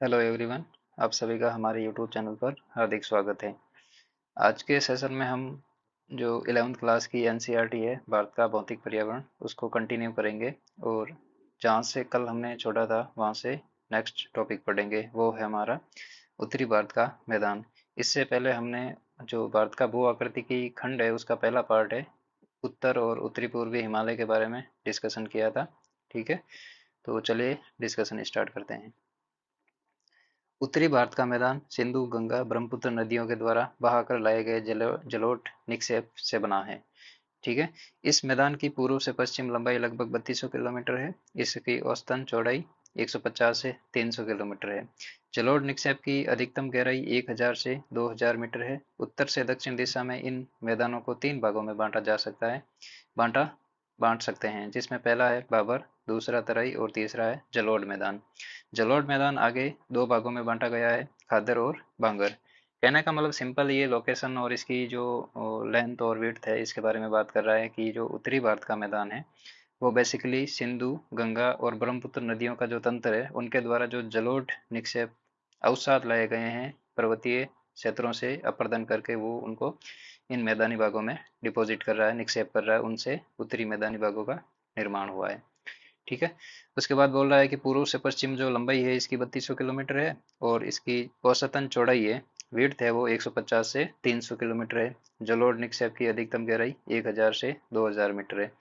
Hello everyone. आप सभी का हमारे यूट्यूब चैनल पर हार्दिक स्वागत है। आज के सेशन में हम जो 11th क्लास की एनसीईआरटी है भारत का भौतिक पर्यावरण उसको कंटिन्यू करेंगे और जहाँ से कल हमने छोड़ा था वहाँ से नेक्स्ट टॉपिक पढ़ेंगे। वो है हमारा उत्तरी भारत का मैदान। इससे पहले हमने जो भारत का भू आकृति की खंड है उसका पहला पार्ट है उत्तर और उत्तरी पूर्वी हिमालय के बारे में डिस्कशन किया था। ठीक है, तो चलिए डिस्कशन स्टार्ट करते हैं। उत्तरी भारत का मैदान सिंधु गंगा ब्रह्मपुत्र नदियों के द्वारा बहाकर लाए गए जलोढ़ निक्षेप से बना है। ठीक है, इस मैदान की पूर्व से पश्चिम लंबाई लगभग 3200 किलोमीटर है। इसकी औसतन चौड़ाई 150 से 300 किलोमीटर है। जलोढ़ निक्षेप की अधिकतम गहराई 1000 से 2000 मीटर है। उत्तर से दक्षिण दिशा में इन मैदानों को तीन भागों में बांटा जा सकता है बांटा बांट सकते हैं, जिसमें पहला है बाबर, दूसरा तराई और तीसरा है जलोढ़ मैदान। जलोढ़ मैदान आगे दो भागों में बांटा गया है, खादर और बांगर। कहने का मतलब सिंपल, ये लोकेशन और इसकी जो लेंथ और विड्थ है इसके बारे में बात कर रहा है कि जो उत्तरी भारत का मैदान है वो बेसिकली सिंधु गंगा और ब्रह्मपुत्र नदियों का जो तंत्र है उनके द्वारा जो जलोढ़ निक्षेप अवसाद लाए गए हैं पर्वतीय क्षेत्रों से अपर्दन करके वो उनको इन मैदानी भागों में डिपॉजिट कर रहा है, निक्षेप कर रहा है, उनसे उत्तरी मैदानी भागों का निर्माण हुआ है। ठीक है, उसके बाद बोल रहा है कि पूर्व से पश्चिम जो लंबाई है इसकी 3200 किलोमीटर है और इसकी औसतन चौड़ाई है, विड्थ है वो 150 से 300 किलोमीटर है। जलोढ़ निक्षेप की अधिकतम गहराई 1000 से 2000 मीटर है।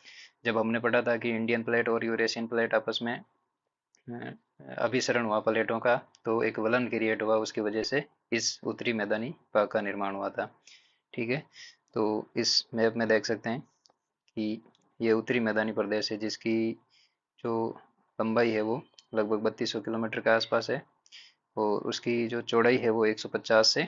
जब हमने पढ़ा था कि इंडियन प्लेट और यूरेशियन प्लेट आपस में अ, अभिसरण हुआ प्लेटों का, तो एक वलन क्रिएट हुआ, उसकी वजह से इस उत्तरी मैदानी भाग का निर्माण हुआ था। ठीक है, तो इस मैप में देख सकते हैं कि ये उत्तरी मैदानी प्रदेश है जिसकी जो लंबाई है वो लगभग 3200 किलोमीटर के आसपास है और उसकी जो चौड़ाई है वो 150 से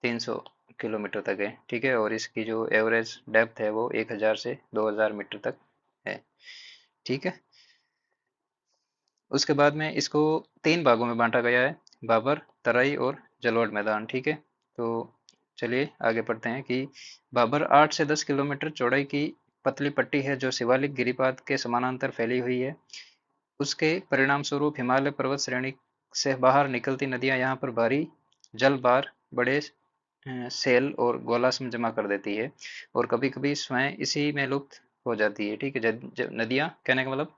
300 किलोमीटर तक है। ठीक है, और इसकी जो एवरेज डेप्थ है वो 1000 से 2000 मीटर तक है। ठीक है, उसके बाद में इसको तीन भागों में बांटा गया है, बाबर, तराई और जलोढ़ मैदान। ठीक है, तो चलिए आगे पढ़ते हैं कि बाबर 8 से 10 किलोमीटर चौड़ाई की पतली पट्टी है जो शिवालिक गिरिपाद के समानांतर फैली हुई है। उसके परिणाम स्वरूप हिमालय पर्वत श्रेणी से बाहर निकलती नदियां यहाँ पर भारी जल भार, बड़े सेल और गोलास में जमा कर देती है और कभी-कभी स्वयं इसी में लुप्त हो जाती है। ठीक है, नदियां कहने का मतलब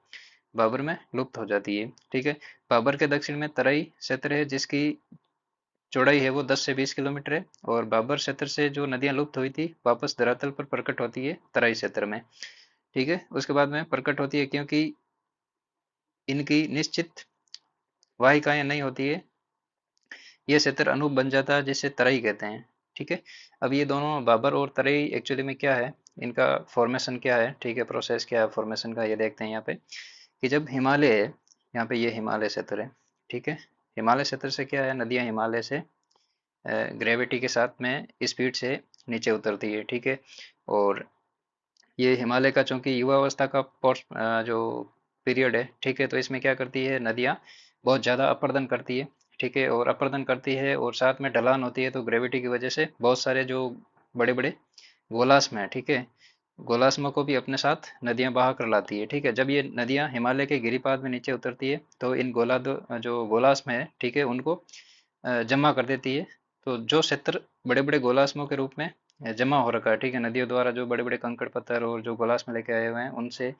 बाबर में लुप्त हो जाती है। ठीक है, बाबर के दक्षिण में तराई क्षेत्र है जिसकी चौड़ाई है वो 10 से 20 किलोमीटर है और बाबर क्षेत्र से जो नदियां लुप्त हुई थी वापस धरातल पर प्रकट होती है तराई क्षेत्र में। ठीक है, उसके बाद में प्रकट होती है क्योंकि इनकी निश्चित वाहिकाएं नहीं होती है, ये क्षेत्र अनूप बन जाता है जिसे तराई कहते हैं। ठीक है, अब ये दोनों बाबर और तराई एक्चुअली में क्या है, इनका फॉर्मेशन क्या है, ठीक है, प्रोसेस क्या है फॉर्मेशन का, ये देखते हैं यहाँ पे कि जब हिमालय है, यहाँ पे ये हिमालय क्षेत्र है। ठीक है, हिमालय क्षेत्र से क्या है, नदियां हिमालय से ग्रेविटी के साथ में स्पीड से नीचे उतरती है। ठीक है, और ये हिमालय का चूंकि युवा अवस्था का जो पीरियड है, ठीक है, तो इसमें क्या करती है, नदियाँ बहुत ज़्यादा अपर्दन करती है। ठीक है, और अपर्दन करती है और साथ में ढलान होती है, तो ग्रेविटी की वजह से बहुत सारे जो बड़े बड़े गोलाश्म है, ठीक है, गोलाश्म को भी अपने साथ नदियां बहा कर लाती है। ठीक है, जब ये नदियां हिमालय के गिरिपाद में नीचे उतरती है तो इन जो गोलाश्म है, ठीक है, उनको जमा कर देती है। तो जो क्षेत्र बड़े बड़े गोलाश्मों के रूप में जमा हो रखा है, ठीक है, नदियों द्वारा जो बड़े बड़े कंकड़ पत्थर और जो गोलाश्म लेके आए हुए हैं उनसे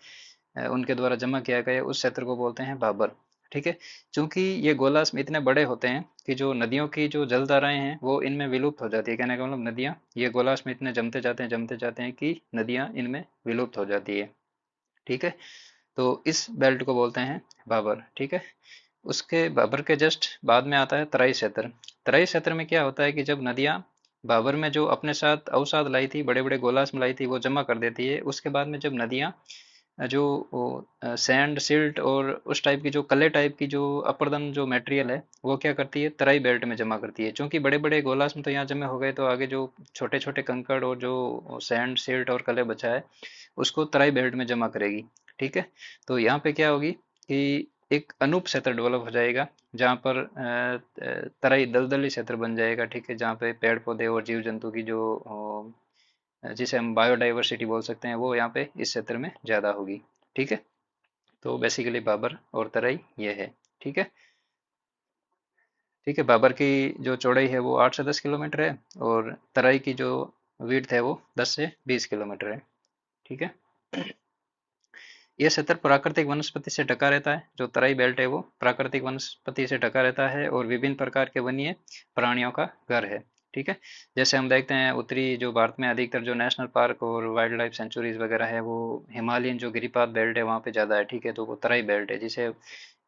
उनके द्वारा जमा किया गया उस क्षेत्र को बोलते हैं बाबर। ठीक है, चूंकि ये गोलाश्म इतने बड़े होते हैं कि जो नदियों की जो जलधाराएं हैं वो इनमें विलुप्त हो जाती है। कहने का मतलब नदियां, ये गोलाश्म इतने जमते जाते हैं कि नदियां इनमें विलुप्त हो जाती है। ठीक है, तो इस बेल्ट को बोलते हैं बाबर। ठीक है, उसके बाबर के जस्ट बाद में आता है तराई क्षेत्र। तराई क्षेत्र में क्या होता है कि जब नदियां बाबर में जो अपने साथ अवसाद लाई थी, बड़े बड़े गोलाश्म लाई थी, वो जमा कर देती है। उसके बाद में जब नदियां जो सैंड सिल्ट और उस टाइप की जो कले टाइप की जो अपर्दन जो मटेरियल है वो क्या करती है, तराई बेल्ट में जमा करती है। क्योंकि बड़े बड़े गोलाश्म तो यहाँ जमे हो गए, तो आगे जो छोटे छोटे कंकड़ और जो सैंड सिल्ट और कले बचा है उसको तराई बेल्ट में जमा करेगी। ठीक है, तो यहाँ पे क्या होगी कि एक अनूप क्षेत्र डेवलप हो जाएगा जहाँ पर तराई दलदली क्षेत्र बन जाएगा। ठीक है, जहाँ पे पेड़ पौधे और जीव जंतु की जो जिसे हम बायोडाइवर्सिटी बोल सकते हैं वो यहाँ पे इस क्षेत्र में ज्यादा होगी। ठीक है, तो बेसिकली बाबर और तराई ये है। ठीक है। ठीक है, बाबर की जो चौड़ाई है वो 8 से 10 किलोमीटर है, और तराई की जो विड्थ है वो 10 से 20 किलोमीटर है। ठीक है। ये क्षेत्र प्राकृतिक वनस्पति से ढका रहता है। जो तराई बेल्ट है वो प्राकृतिक वनस्पति से ढका रहता है और विभिन्न प्रकार के वन्य प्राणियों का घर है। ठीक है। जैसे हम देखते हैं उत्तरी जो भारत में अधिकतर जो नेशनल पार्क और वाइल्ड लाइफ सेंचुरीज वगैरह है वो हिमालयन जो गिरिपाद बेल्ट है वहाँ पे ज़्यादा है। ठीक है, तो वो तराई बेल्ट है जिसे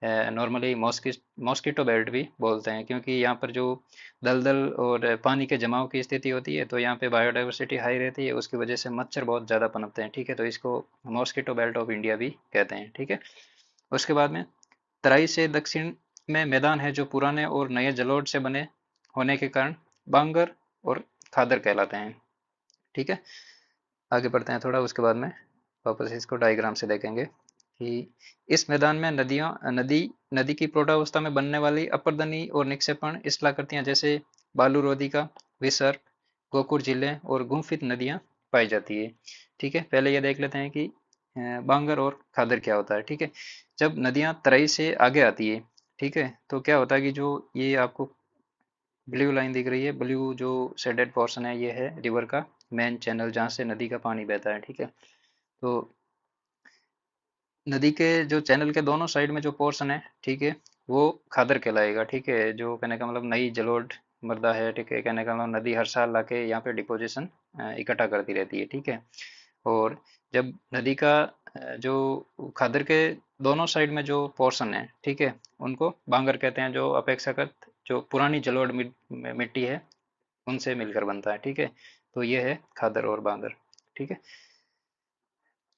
नॉर्मली मॉस्किटो बेल्ट भी बोलते हैं, क्योंकि यहाँ पर जो दलदल और पानी के जमाव की स्थिति होती है तो यहाँ पे बायोडाइवर्सिटी हाई रहती है, उसकी वजह से मच्छर बहुत ज़्यादा पनपते हैं। ठीक है, तो इसको मॉस्किटो बेल्ट ऑफ इंडिया भी कहते हैं। ठीक है। उसके बाद में तराई से दक्षिण में मैदान है जो पुराने और नए जलोढ़ से बने होने के कारण बांगर और खादर कहलाते हैं। ठीक है। आगे बढ़ते हैं थोड़ा, उसके बाद में वापस इसको डायग्राम से देखेंगे कि इस मैदान में नदी नदी की प्रौढ़ावस्था में बनने वाली अपरदनी और निक्षेपण स्थलाकृतियां जैसे बालू रोधिका, विसर्प, गोकुर झीलें और गुम्फित नदियां पाई जाती है। ठीक है, पहले ये देख लेते हैं कि बांगर और खादर क्या होता है। ठीक है, जब नदियां तराई से आगे आती है, ठीक है, तो क्या होता है कि जो ये आपको ब्लू लाइन दिख रही है, ब्लू जो शेडेड पोर्शन है ये है रिवर का मेन चैनल जहाँ से नदी का पानी बहता है। ठीक है, तो नदी के जो चैनल के दोनों साइड में जो पोर्शन है, ठीक है, वो खादर कहलाएगा। ठीक है, जो कहने का मतलब नई जलोढ़ मृदा है। ठीक है, कहने का मतलब नदी हर साल लाके यहाँ पे डिपोजिशन इकट्ठा करती रहती है। ठीक है, और जब नदी का जो खादर के दोनों साइड में जो पोर्शन है, ठीक है, उनको बांगर कहते हैं, जो अपेक्षाकृत जो पुरानी जलोढ़ मिट्टी है उनसे मिलकर बनता है। ठीक है, तो ये है खादर और बांगर। ठीक है।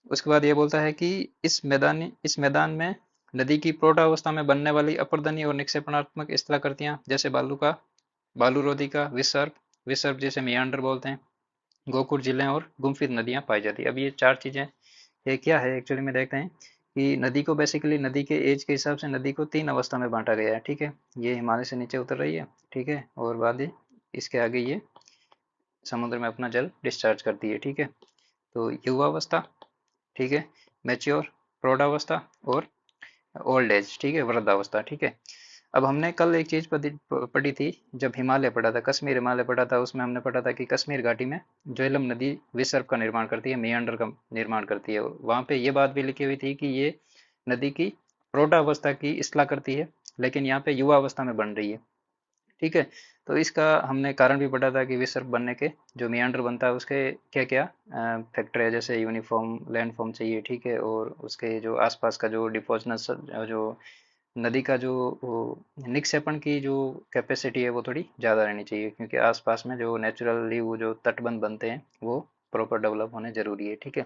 उसके बाद ये बोलता है कि इस मैदान में नदी की प्रौढ़ावस्था में बनने वाली अपरदनी और निक्षेपणात्मक स्थलाकृतियां जैसे बालू रोधी का विसर्प, विसर्प जैसे मियांडर बोलते हैं, गोकुर झीलें और गुम्फित नदियां पाई जाती है। अब ये चार चीजें ये क्या है एक्चुअली में देखते हैं कि नदी को बेसिकली नदी के एज के हिसाब से नदी को तीन अवस्था में बांटा गया है। ठीक है, ये हिमालय से नीचे उतर रही है। ठीक है, और बाद इसके आगे ये समुद्र में अपना जल डिस्चार्ज करती है। ठीक है, तो युवावस्था, ठीक है, मैच्योर, प्रौढ़ावस्था और ओल्ड एज, ठीक है, वृद्धावस्था। ठीक है। अब हमने कल एक चीज पढ़ी थी, जब हिमालय पढ़ा था, कश्मीर हिमालय पढ़ा था, उसमें हमने पढ़ा था कि कश्मीर घाटी में झेलम नदी विसर्प का निर्माण करती है, मियांडर का निर्माण करती है। वहां पे ये बात भी लिखी हुई थी कि ये नदी की प्रौढ़ावस्था की इस्लाह करती है, लेकिन यहाँ पे युवा अवस्था में बन रही है। ठीक है, तो इसका हमने कारण भी पढ़ा था कि विसर्प बनने के जो मियांडर बनता है उसके क्या क्या फैक्टर है, जैसे यूनिफॉर्म लैंडफॉर्म चाहिए। ठीक है, और उसके जो आसपास का जो डिपोजनस जो नदी का जो निक्षेपण की जो कैपेसिटी है वो थोड़ी ज़्यादा रहनी चाहिए, क्योंकि आसपास में जो नेचुरली वो जो तटबंध बनते हैं वो प्रॉपर डेवलप होने जरूरी है। ठीक है,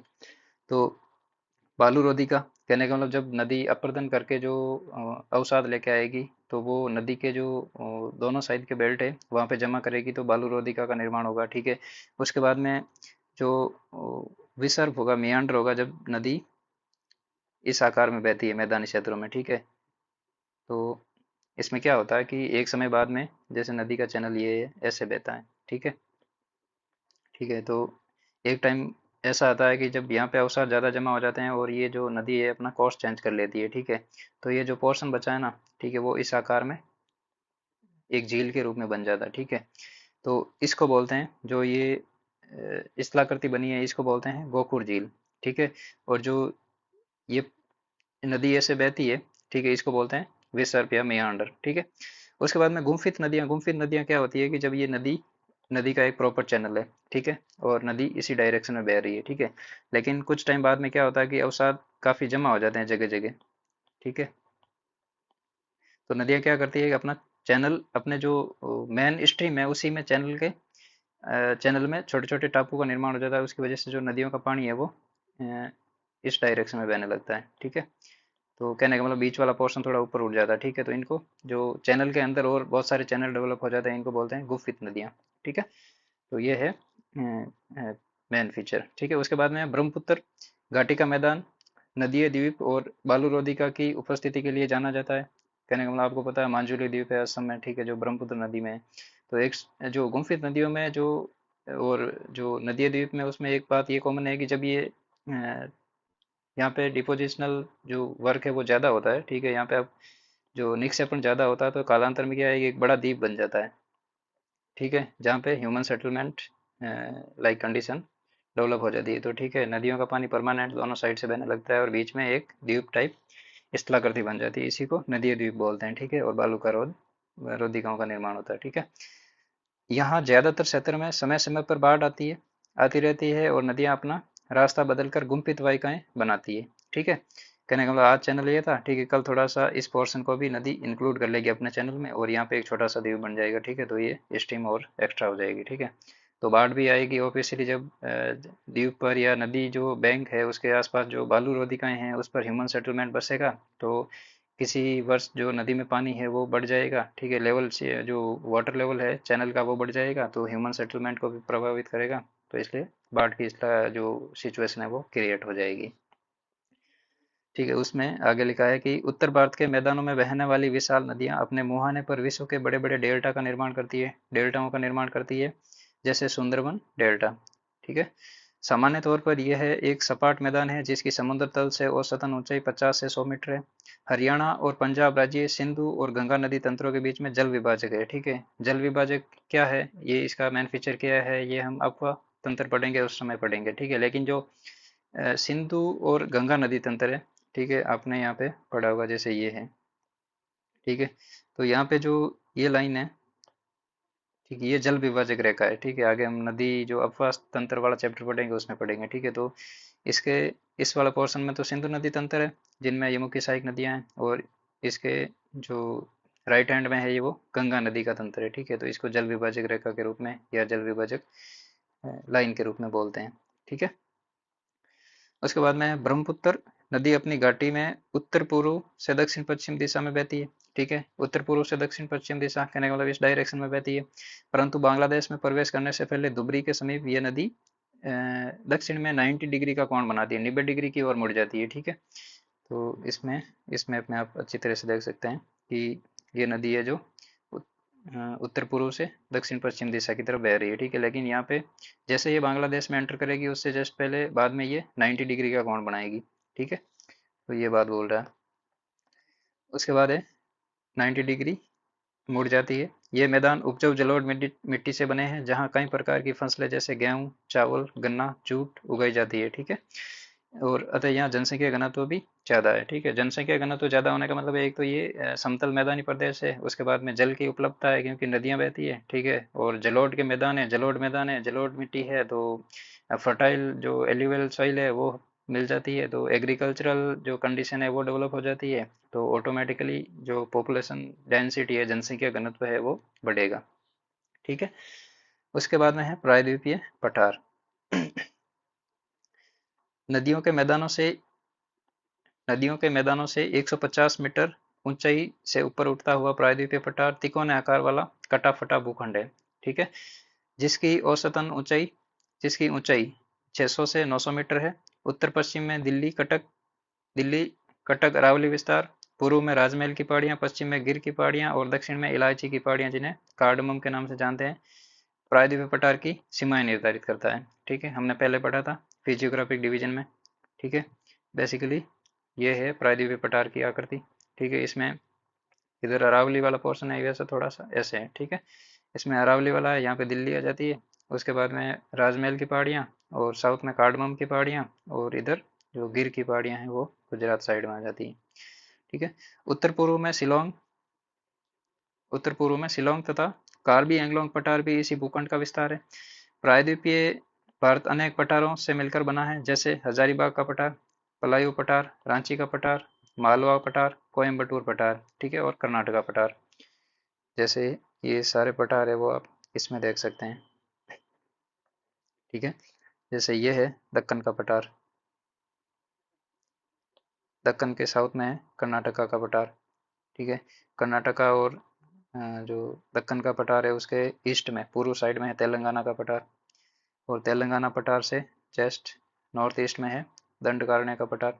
तो बालू रोधी का कहने का मतलब जब नदी अपर्दन करके जो अवसाद लेके आएगी तो वो नदी के जो दोनों साइड के बेल्ट है वहां पे जमा करेगी, तो बालू रोधिका का निर्माण होगा। ठीक है, उसके बाद में जो विसर्प होगा, मियांडर होगा, जब नदी इस आकार में बहती है मैदानी क्षेत्रों में। ठीक है, तो इसमें क्या होता है कि एक समय बाद में जैसे नदी का चैनल ये ऐसे बहता है। ठीक है। ठीक है, तो एक टाइम ऐसा आता है कि जब यहाँ पे अवसाद ज़्यादा जमा हो जाते हैं और ये जो नदी है अपना कोर्स चेंज कर लेती है। ठीक है, तो ये जो पोर्शन बचा है ना, ठीक है, वो इस आकार में एक झील के रूप में बन जाता है। ठीक है, तो इसको बोलते हैं, जो ये स्थलाकृति बनी है इसको बोलते हैं गोकुर झील। ठीक है, और जो ये नदी ऐसे बहती है, ठीक है, इसको बोलते हैं विसर्प या मेयांडर। ठीक है, उसके बाद में गुम्फित नदियां क्या होती है कि जब ये नदी नदी का एक प्रॉपर चैनल है, ठीक है, और नदी इसी डायरेक्शन में बह रही है। ठीक है, लेकिन कुछ टाइम बाद में क्या होता है कि अवसाद काफी जमा हो जाते हैं जगह जगह। ठीक है, तो नदियां क्या करती है कि अपना चैनल, अपने जो मेन स्ट्रीम है उसी में चैनल के चैनल में छोटे छोटे टापू का निर्माण हो जाता है, उसकी वजह से जो नदियों का पानी है वो अ, इस डायरेक्शन में बहने लगता है। ठीक है, तो कहने का मतलब बीच वाला पोर्शन थोड़ा ऊपर उठ जाता है। ठीक है, तो इनको जो चैनल के अंदर और बहुत सारे चैनल डेवलप हो जाते हैं इनको बोलते हैं गुफित नदियाँ। ठीक है, तो ये है मेन फीचर। ठीक है, उसके बाद में ब्रह्मपुत्र घाटी का मैदान नदीय द्वीप और बालू रोधिका की उपस्थिति के लिए जाना जाता है। कहने का मतलब आपको पता है मांजुली द्वीप है असम में, ठीक है, जो ब्रह्मपुत्र नदी में है। तो एक जो गुम्फित नदियों में जो और जो नदीय द्वीप में उसमें एक बात ये कॉमन है कि जब ये यहाँ पे डिपोजिशनल जो वर्क है वो ज़्यादा होता है, ठीक है। यहाँ पे अब जो निक्षेपण ज़्यादा होता है तो कालांतर में क्या है कि एक बड़ा द्वीप बन जाता है, ठीक है, जहाँ पे human settlement like condition develop हो जाती है। तो ठीक है, नदियों का पानी परमानेंट दोनों साइड से बहने लगता है और बीच में एक द्वीप टाइप स्थलाकृति बन जाती है, इसी को नदीय द्वीप बोलते हैं, ठीक है। और बालू का रोधिकाओं का निर्माण होता है, ठीक है। यहाँ ज्यादातर क्षेत्र में समय समय पर बाढ़ आती रहती है और नदियाँ अपना रास्ता बदलकर गुम्फित वाहिकाएं बनाती है, ठीक है। कहने का मतलब आज चैनल ये था, ठीक है, कल थोड़ा सा इस पोर्शन को भी नदी इंक्लूड कर लेगी अपने चैनल में और यहाँ पे एक छोटा सा द्वीप बन जाएगा, ठीक है। तो ये स्ट्रीम और एक्स्ट्रा हो जाएगी, ठीक है। तो बाढ़ भी आएगी ऑब्वियसली जब द्वीप पर या नदी जो बैंक है उसके आसपास जो बालू रोधिकाएं हैं उस पर ह्यूमन सेटलमेंट बसेगा, तो किसी वर्ष जो नदी में पानी है वो बढ़ जाएगा, ठीक है, लेवल से जो वाटर लेवल है चैनल का वो बढ़ जाएगा, तो ह्यूमन सेटलमेंट को भी प्रभावित करेगा। तो इसलिए बाढ़ की जो सिचुएशन है वो क्रिएट हो जाएगी, ठीक है। उसमें आगे लिखा है कि उत्तर भारत के मैदानों में बहने वाली विशाल नदियां अपने मुहाने पर विश्व के बड़े बड़े डेल्टाओं का निर्माण करती है, जैसे सुंदरबन डेल्टा, ठीक है। सामान्य तौर पर यह एक सपाट मैदान है जिसकी समुद्र तल से औसतन ऊंचाई 50 से 100 मीटर है। हरियाणा और पंजाब राज्य सिंधु और गंगा नदी तंत्रों के बीच में जल विभाजक है, ठीक है। जल विभाजक क्या है, ये इसका मेन फीचर क्या है, ये हम आपका तंत्र पढ़ेंगे उस समय पढ़ेंगे, ठीक है। लेकिन जो सिंधु और गंगा नदी तंत्र है, ठीक है, आपने यहाँ पे पढ़ा होगा जैसे ये है, ठीक है। तो यहाँ पे जो ये लाइन है, ठीक है, ये जल विभाजक रेखा है, ठीक है। आगे हम नदी जो अपवास तंत्र वाला चैप्टर पढ़ेंगे उसमें पढ़ेंगे, ठीक है। तो इसके इस वाला पोर्शन में तो सिंधु नदी तंत्र है जिनमें यमुना की सहायक नदियां हैं, और इसके जो राइट हैंड में है ये वो गंगा नदी का तंत्र है, ठीक है। तो इसको जल विभाजक रेखा के रूप में या जल विभाजक लाइन के रूप में बोलते हैं, ठीक है। उसके बाद में ब्रह्मपुत्र नदी अपनी घाटी में उत्तर पूर्व से दक्षिण पश्चिम दिशा में बहती है, ठीक है। उत्तर पूर्व से दक्षिण पश्चिम दिशा कहने का मतलब इस डायरेक्शन में बहती है, परंतु बांग्लादेश में प्रवेश करने से पहले दुबरी के समीप ये नदी दक्षिण में 90 डिग्री का कोण बनाती है, 90 डिग्री की ओर मुड़ जाती है, ठीक है। तो इसमें इस मैप में आप अच्छी तरह से देख सकते हैं कि ये नदी है जो उत्तर पूर्व से दक्षिण पश्चिम दिशा की तरफ बह रही है, ठीक है। लेकिन यहाँ पे जैसे ये बांग्लादेश में एंटर करेगी उससे जस्ट पहले बाद में ये 90 डिग्री का कोण बनाएगी, ठीक है। तो ये बात बोल रहा है। उसके बाद है 90 डिग्री मुड़ जाती है। ये मैदान उपजाऊ जलोढ़ मिट्टी मिट्टी से बने हैं जहाँ कई प्रकार की फसलें जैसे गेहूँ, चावल, गन्ना, जूट उगाई जाती है, ठीक है। और अतः यहाँ जनसंख्या घनत्व भी ज्यादा है, ठीक है। जनसंख्या घनत्व ज्यादा होने का मतलब है एक तो ये समतल मैदानी प्रदेश है, उसके बाद में जल की उपलब्धता है क्योंकि नदियां बहती है, ठीक है। और जलोढ़ के मैदान है, जलोढ़ मिट्टी है, तो फर्टाइल जो एल्यूवियल सॉइल है वो मिल जाती है, तो एग्रीकल्चरल जो कंडीशन है वो डेवलप हो जाती है, तो ऑटोमेटिकली जो पॉपुलेशन डेंसिटी है, जनसंख्या घनत्व है वो बढ़ेगा, ठीक है। उसके बाद में है प्रायद्वीपीय पठार। नदियों के मैदानों से नदियों के मैदानों से 150 मीटर ऊंचाई से ऊपर उठता हुआ प्रायद्वीपीय पठार तिकोने आकार वाला कटा फटा भूखंड है, ठीक है। जिसकी औसतन ऊंचाई जिसकी ऊंचाई 600 से 900 मीटर है। उत्तर पश्चिम में दिल्ली कटक अरावली विस्तार, पूर्व में राजमहल की पहाड़ियां, पश्चिम में गिर की पहाड़ियां और दक्षिण में इलायची की पहाड़ियां जिन्हें कार्डमम के नाम से जानते हैं, प्रायद्वीपीय पठार की सीमाएं निर्धारित करता है, ठीक है। हमने पहले पढ़ा था फिजियोग्राफिक डिवीजन में, ठीक है। बेसिकली ये है प्रायद्वीपीय पठार की आकृति, ठीक है। इसमें इधर अरावली वाला पोर्शन है वैसा थोड़ा सा ऐसे है, ठीक है। इसमें अरावली वाला है, यहाँ पे दिल्ली आ जाती है, उसके बाद में राजमहल की पहाड़ियाँ और साउथ में कार्डमम की पहाड़ियाँ, और इधर जो गिर की पहाड़ियाँ हैं वो गुजरात साइड में आ जाती है, ठीक है। उत्तर पूर्व में शिलोंग उत्तर पूर्व में शिलोंग तथा कार्बी एंगलोंग पठार भी इसी भूखंड का विस्तार है। प्रायद्वीपीय भारत अनेक पठारों से मिलकर बना है, जैसे हजारीबाग का पठार, पलायू पठार, रांची का पठार, मालवा पठार, कोयम्बटूर पठार, ठीक है, और कर्नाटका पठार। जैसे ये सारे पठार है वो आप इसमें देख सकते हैं, ठीक है। जैसे ये है दक्कन का पठार, दक्कन के साउथ में है कर्नाटका का पठार, ठीक है। कर्नाटका और जो दक्कन का पठार है उसके ईस्ट में पूर्व साइड में है तेलंगाना का पठार, और तेलंगाना पठार से जस्ट नॉर्थ ईस्ट में है दंडकारण्य का पठार,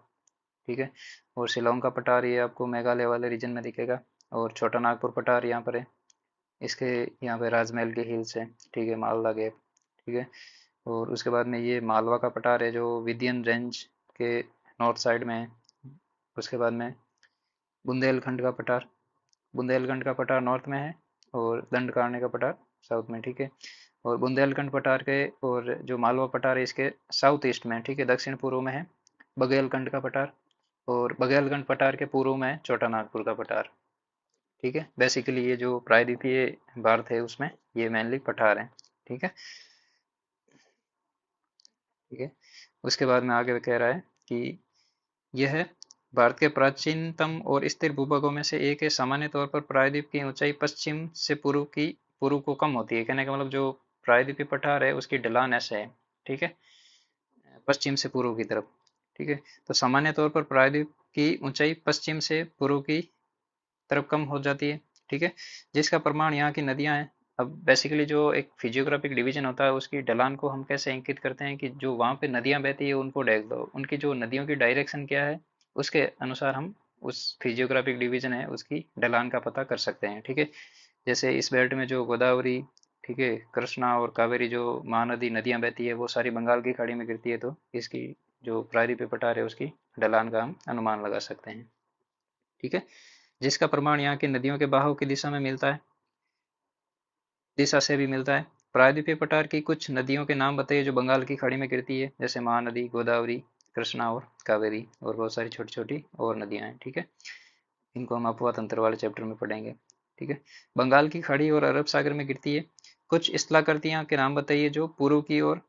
ठीक है। और शिलोंग का पठार ये आपको मेघालय वाले रीजन में दिखेगा, और छोटा नागपुर पठार यहाँ पर है, इसके यहाँ पे राजमहल के हिल्स है, ठीक है, मालदा गेप, ठीक है। और उसके बाद में ये मालवा का पठार है जो विंध्यन रेंज के नॉर्थ साइड में है। उसके बाद में बुंदेलखंड का पठार, बुंदेलखंड का पठार नॉर्थ में है और दंडकारण्य का पठार साउथ में, ठीक है। और बुंदेलखंड पठार के और जो मालवा पठार है इसके साउथ ईस्ट में, ठीक है, दक्षिण पूर्व में है बघेलखंड का पठार। और बघेलखंड पठार के पूर्व में है छोटा नागपुर का पठार, ठीक है। बेसिकली ये जो प्रायद्वीपीय भारत है उसमें ये मेनली पठार है, ठीक है। ठीक है, उसके बाद में आगे कह रहा है कि यह भारत के प्राचीनतम और स्थिर भूभागों में से एक है। सामान्य तौर पर प्रायद्वीप की ऊंचाई पश्चिम से पूर्व को कम होती है। कहने का मतलब जो प्रायद्वीपीय पठार है उसकी ढलान ऐसे है, ठीक है, पश्चिम से पूर्व की तरफ, ठीक है। तो सामान्य तौर पर प्रायद्वीप की ऊंचाई पश्चिम से पूर्व की तरफ कम हो जाती है, ठीक है, जिसका प्रमाण यहाँ की नदियां हैं। अब बेसिकली जो एक फिजियोग्राफिक डिवीजन होता है उसकी ढलान को हम कैसे अंकित करते हैं कि जो वहाँ पे नदियां बहती है उनको देख दो, उनकी जो नदियों की डायरेक्शन क्या है उसके अनुसार हम उस फिजियोग्राफिक डिवीजन है उसकी ढलान का पता कर सकते हैं, ठीक है। जैसे इस बेल्ट में जो गोदावरी, ठीक है, कृष्णा और कावेरी जो महानदी नदियां बहती है वो सारी बंगाल की खाड़ी में गिरती है, तो इसकी जो प्रायद्वीपीय पठार है उसकी ढलान का हम अनुमान लगा सकते हैं, ठीक है, जिसका प्रमाण यहाँ की नदियों के बहाव की दिशा में मिलता है, दिशा से भी मिलता है। प्रायद्वीपीय पठार की कुछ नदियों के नाम बताइए जो बंगाल की खाड़ी में गिरती है, जैसे महानदी, गोदावरी, कृष्णा और कावेरी, और बहुत सारी छोटी छोटी और नदियां हैं, ठीक है। इनको हम अपवा तंत्र वाले चैप्टर में पढ़ेंगे, ठीक है। बंगाल की खाड़ी और अरब सागर में गिरती है। कुछ स्थलाकृतियां के नाम बताइए जो पूर्व की ओर,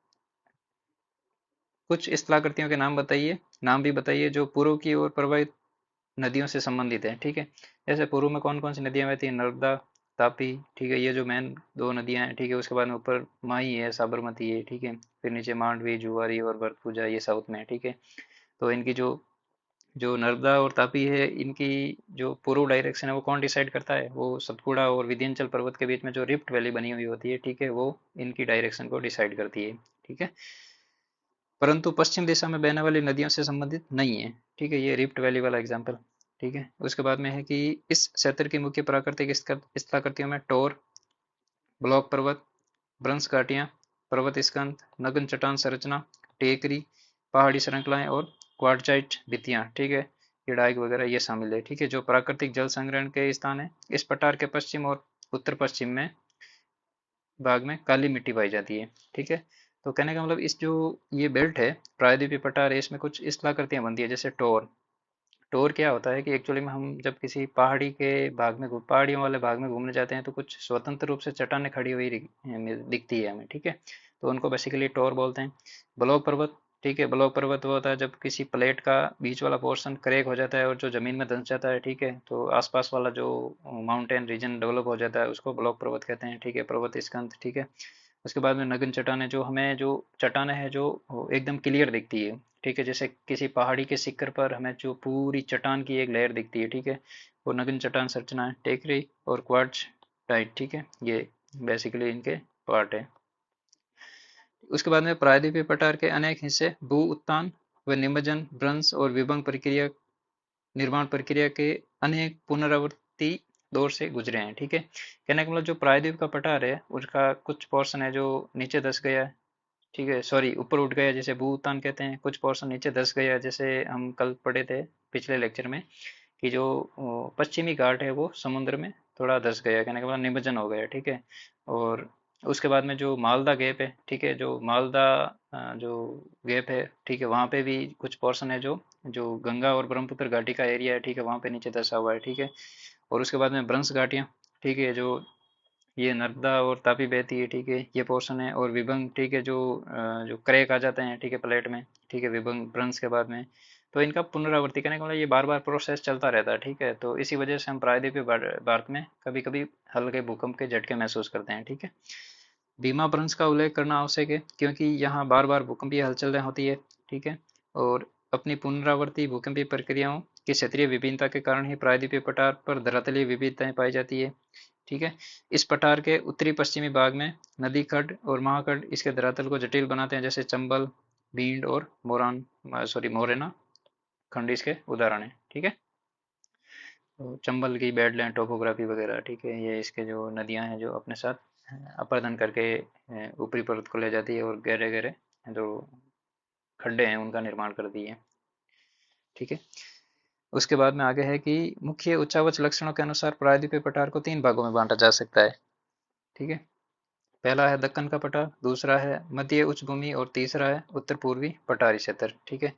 कुछ स्थलाकृतियों के नाम बताइए, नाम भी बताइए जो पूर्व की ओर प्रवाहित नदियों से संबंधित है, ठीक है। जैसे पूर्व में कौन कौन सी नदियां बहती है, नर्मदा, तापी, ठीक है, ये जो मेन दो नदियां हैं, ठीक है। उसके बाद में ऊपर माही है, साबरमती है, ठीक है। फिर नीचे मांडवी, जुआरी और भरतपुजा, ये साउथ में है, ठीक है। तो इनकी जो जो नर्मदा और तापी है इनकी जो पूर्व डायरेक्शन है वो कौन डिसाइड करता है, वो सतपुड़ा और विंध्याचल पर्वत के बीच में जो रिफ्ट वैली बनी हुई होती है, ठीक है, वो इनकी डायरेक्शन को डिसाइड करती है, ठीक है। परंतु पश्चिम दिशा में बहने वाली नदियों से संबंधित नहीं है, ठीक है, ये रिफ्ट वैली वाला एग्जाम्पल, ठीक है। उसके बाद में है कि इस क्षेत्र की मुख्य प्राकृतिक स्थलाकृतियों में टोर, ब्लॉक पर्वत, भ्रंश घाटियां, पर्वत स्कंद, नग्न चट्टान संरचना, टेकरी, पहाड़ी श्रृंखलाएं और क्वार्टजाइट भित्तियां, ठीक है, ये डाइक वगैरह ये शामिल है, ठीक है, जो प्राकृतिक जल संग्रहण के स्थान है। इस पठार के पश्चिम और उत्तर पश्चिम में भाग में काली मिट्टी पाई जाती है, ठीक है। तो कहने का मतलब इस जो ये बेल्ट है प्रायद्वीपीय पठार है इसमें कुछ स्थलाकृतियां बनती है, जैसे टोर। टूर क्या होता है कि एक्चुअली में हम जब किसी पहाड़ी के भाग में पहाड़ियों वाले भाग में घूमने जाते हैं तो कुछ स्वतंत्र रूप से चट्टानें खड़ी हुई दिखती है हमें, ठीक है, तो उनको बेसिकली टोर बोलते हैं। ब्लॉक पर्वत, ठीक है, ब्लॉक पर्वत वो होता है जब किसी प्लेट का बीच वाला पोर्शन क्रैक हो जाता है और जो जमीन में धंस जाता है, ठीक है, तो आसपास वाला जो माउंटेन रीजन डेवलप हो जाता है उसको ब्लॉक पर्वत कहते हैं, ठीक है, पर्वत स्कंद, ठीक है। उसके बाद में नग्न चट्टानें, जो हमें जो चट्टानें हैं जो एकदम क्लियर दिखती है, ठीक है, जैसे किसी पहाड़ी के शिखर पर हमें जो पूरी चट्टान की एक लेयर दिखती है, ठीक है, वो नग्न चट्टान संरचना है। टेकरी और क्वार्ट्ज टाइट, ठीक है, ये बेसिकली इनके पार्ट है। उसके बाद में प्रायद्वीपीय पठार के अनेक हिस्से भू उत्तान व निमज्जन, भ्रंश और विभंग प्रक्रिया, निर्माण प्रक्रिया के अनेक पुनरावृत्ति दौर से गुजरे हैं, ठीक है। कहने का मतलब जो प्रायद्वीप का पठार है उसका कुछ पोर्शन है जो नीचे धंस गया है, ठीक है, सॉरी ऊपर उठ गया जैसे भूतान कहते हैं, कुछ पोर्शन नीचे धंस गया जैसे हम कल पढ़े थे पिछले लेक्चर में कि जो पश्चिमी घाट है वो समुद्र में थोड़ा धंस गया, कहने का मतलब निमज्जन हो गया, ठीक है। और उसके बाद में जो मालदा गैप है, ठीक है, जो मालदा जो गैप है, ठीक है, वहाँ पे भी कुछ पोर्शन है जो जो गंगा और ब्रह्मपुत्र घाटी का एरिया है, ठीक है, वहाँ पे नीचे धंसा हुआ है, ठीक है। और उसके बाद में भ्रंश घाटियाँ, ठीक है, जो ये नर्मदा और तापी बहती है, ठीक है, ये पोर्शन है। और विभंग, ठीक है, जो क्रैक आ जाते हैं, ठीक है, प्लेट में, ठीक है, विभंग भ्रंश के बाद में, तो इनका पुनरावृत्ति करने का मतलब ये बार बार प्रोसेस चलता रहता है, ठीक है। तो इसी वजह से हम प्रायद्वीपीय भारत में कभी कभी हल्के भूकंप के झटके महसूस करते हैं, ठीक है। भीमा भ्रंश का उल्लेख करना आवश्यक है क्योंकि यहाँ बार बार भूकंपीय हलचलें होती है, ठीक है। और अपनी पुनरावर्ती भूकंपीय प्रक्रियाओं की क्षेत्रीय विभिन्नता के कारण ही प्रायद्वीपीय पठार पर धरातलीय विविधताएं पाई जाती है, ठीक है। इस पठार के उत्तरी पश्चिमी भाग में नदी खड्ड और महाखड्ड इसके धरातल को जटिल बनाते हैं, जैसे चंबल, भींड और मोरेना खंड इसके उदाहरण है, ठीक है। तो चंबल की बेडलैंड टोपोग्राफी वगैरह, ठीक है, ये इसके जो नदियां हैं जो अपने साथ अपर्दन करके ऊपरी परत को ले जाती है और गहरे गहरे जो खड्डे हैं उनका निर्माण करती है। ठीक है। उसके बाद में आगे है कि मुख्य उच्चावच लक्षणों के अनुसार प्रायद्वीपीय पठार को 3 भागों में बांटा जा सकता है। ठीक है। पहला है दक्कन का पठार, दूसरा है मध्य उच्च भूमि और तीसरा है उत्तर पूर्वी पठारी क्षेत्र। ठीक है।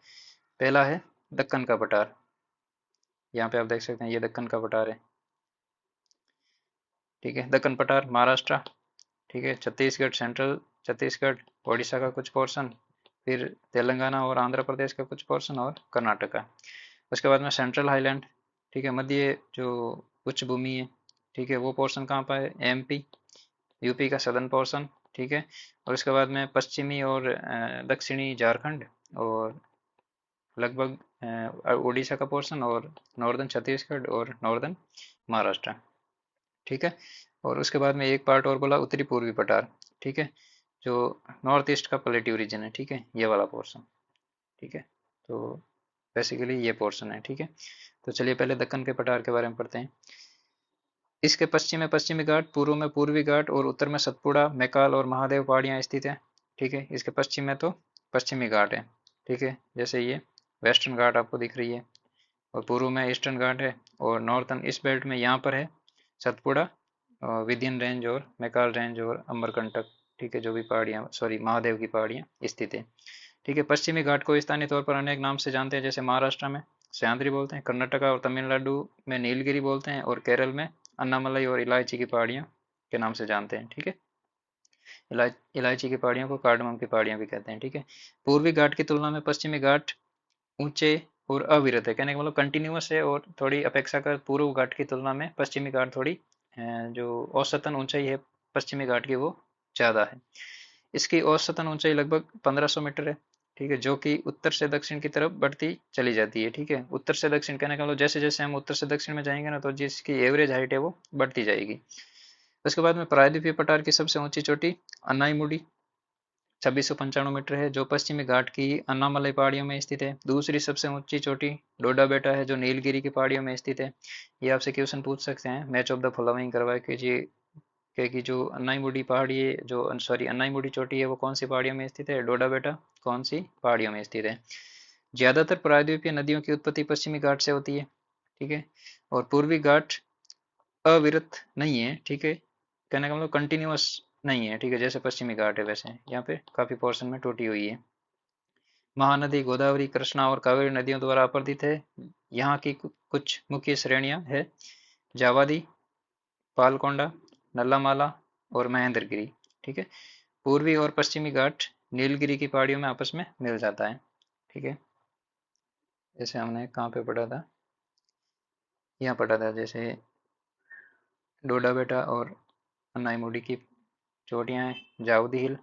पहला है दक्कन का पठार। यहाँ पे आप देख सकते हैं ये दक्कन का पठार है। ठीक है। दक्कन पठार महाराष्ट्र, ठीक है, छत्तीसगढ़, सेंट्रल छत्तीसगढ़, उड़ीसा का कुछ पोर्शन, फिर तेलंगाना और आंध्र प्रदेश का कुछ पोर्शन और कर्नाटका। उसके बाद में सेंट्रल हाईलैंड, ठीक है, मध्य जो उच्च भूमि है, ठीक है, वो पोर्शन कहाँ पर है? एमपी, यूपी का सदर्न पोर्शन। ठीक है। और उसके बाद में पश्चिमी और दक्षिणी झारखंड और लगभग उड़ीसा का पोर्शन और नॉर्दर्न छत्तीसगढ़ और नॉर्दर्न महाराष्ट्र। ठीक है। और उसके बाद में एक पार्ट और बोला उत्तरी पूर्वी पठार। ठीक है। जो नॉर्थ ईस्ट का प्लेट्यू रीजन है। ठीक है, ये वाला पोर्शन। ठीक है। तो बेसिकली ये पोर्शन है। ठीक है। तो चलिए पहले दक्कन के पठार के बारे में पढ़ते हैं। इसके पश्चिम में पश्चिमी घाट, पूर्व में पूर्वी घाट और उत्तर में सतपुड़ा, मैकाल और महादेव पहाड़ियाँ स्थित हैं। ठीक है। इसके पश्चिम में तो पश्चिमी घाट है। ठीक है, जैसे ये वेस्टर्न घाट आपको दिख रही है, और पूर्व में ईस्टर्न घाट है, और नॉर्थन इस बेल्ट में यहाँ पर है सतपुड़ा, विंध्यन रेंज और मैकाल रेंज और अमरकंटक। ठीक है, जो भी पहाड़ियाँ, सॉरी, महादेव की पहाड़ियाँ स्थित है। ठीक है। पश्चिमी घाट को स्थानीय तौर पर अनेक नाम से जानते हैं, जैसे महाराष्ट्र में सह्याद्री बोलते हैं, कर्नाटका और तमिलनाडु में नीलगिरी बोलते हैं, और केरल में अन्नामलई और इलायची की पहाड़ियाँ के नाम से जानते हैं। ठीक है। इलायची की पहाड़ियों को कार्डमम की पहाड़ियाँ भी कहते हैं। ठीक है। पूर्वी घाट की तुलना में पश्चिमी घाट ऊंचे और अविरत है, कहने का मतलब कंटिन्यूस है, और थोड़ी अपेक्षाकृत पूर्व घाट की तुलना में पश्चिमी घाट थोड़ी जो औसतन ऊंचाई है पश्चिमी घाट की वो ज़्यादा है। इसकी औसतन ऊंचाई लगभग 1500 मीटर है। ठीक है, जो कि उत्तर से दक्षिण की तरफ बढ़ती चली जाती है। ठीक है, उत्तर से दक्षिण कहने का मतलब जैसे जैसे हम उत्तर से दक्षिण में जाएंगे ना, तो जिसकी एवरेज हाइट है वो बढ़ती जाएगी। उसके बाद में प्रायद्वीपीय पठार की सबसे ऊंची चोटी अन्नाईमुड़ी 2695 मीटर है, जो पश्चिमी घाट की अन्नामलई पहाड़ियों में स्थित है। दूसरी सबसे ऊंची चोटी डोडा बेटा है, जो नीलगिरी की पहाड़ियों में स्थित है। ये आपसे क्वेश्चन पूछ सकते हैं, मैच ऑफ द फॉलोइंग करवा कीजिए कि जो अन्नाईमुड़ी पहाड़ी है, जो सॉरी अन्नाईमुड़ी चोटी है, वो कौन सी पहाड़ियों में स्थित है? डोडा बेटा कौन सी पहाड़ियों में स्थित है? ज्यादातर प्रायद्वीपीय नदियों की उत्पत्ति पश्चिमी घाट से होती है। ठीक है। और पूर्वी घाट अविरत नहीं है। ठीक है, कहने का मतलब कंटिन्यूअस नहीं है। ठीक है, जैसे पश्चिमी घाट है वैसे यहाँ पे काफी पोर्शन में टूटी हुई है। महानदी गोदावरी, कृष्णा और कावेरी नदियों द्वारा अपरदित है। यहाँ की कुछ मुख्य श्रेणियां है: जावादी, पालकोंडा, नल्लामाला और महेंद्रगिरी। ठीक है। पूर्वी और पश्चिमी घाट नीलगिरी की पहाड़ियों में आपस में मिल जाता है। ठीक है, जैसे हमने कहाँ पे पढ़ा था, यहाँ पढ़ा था, जैसे डोडा बेटा और अन्नाईमुड़ी की चोटियाँ हैं, जावदी हिल,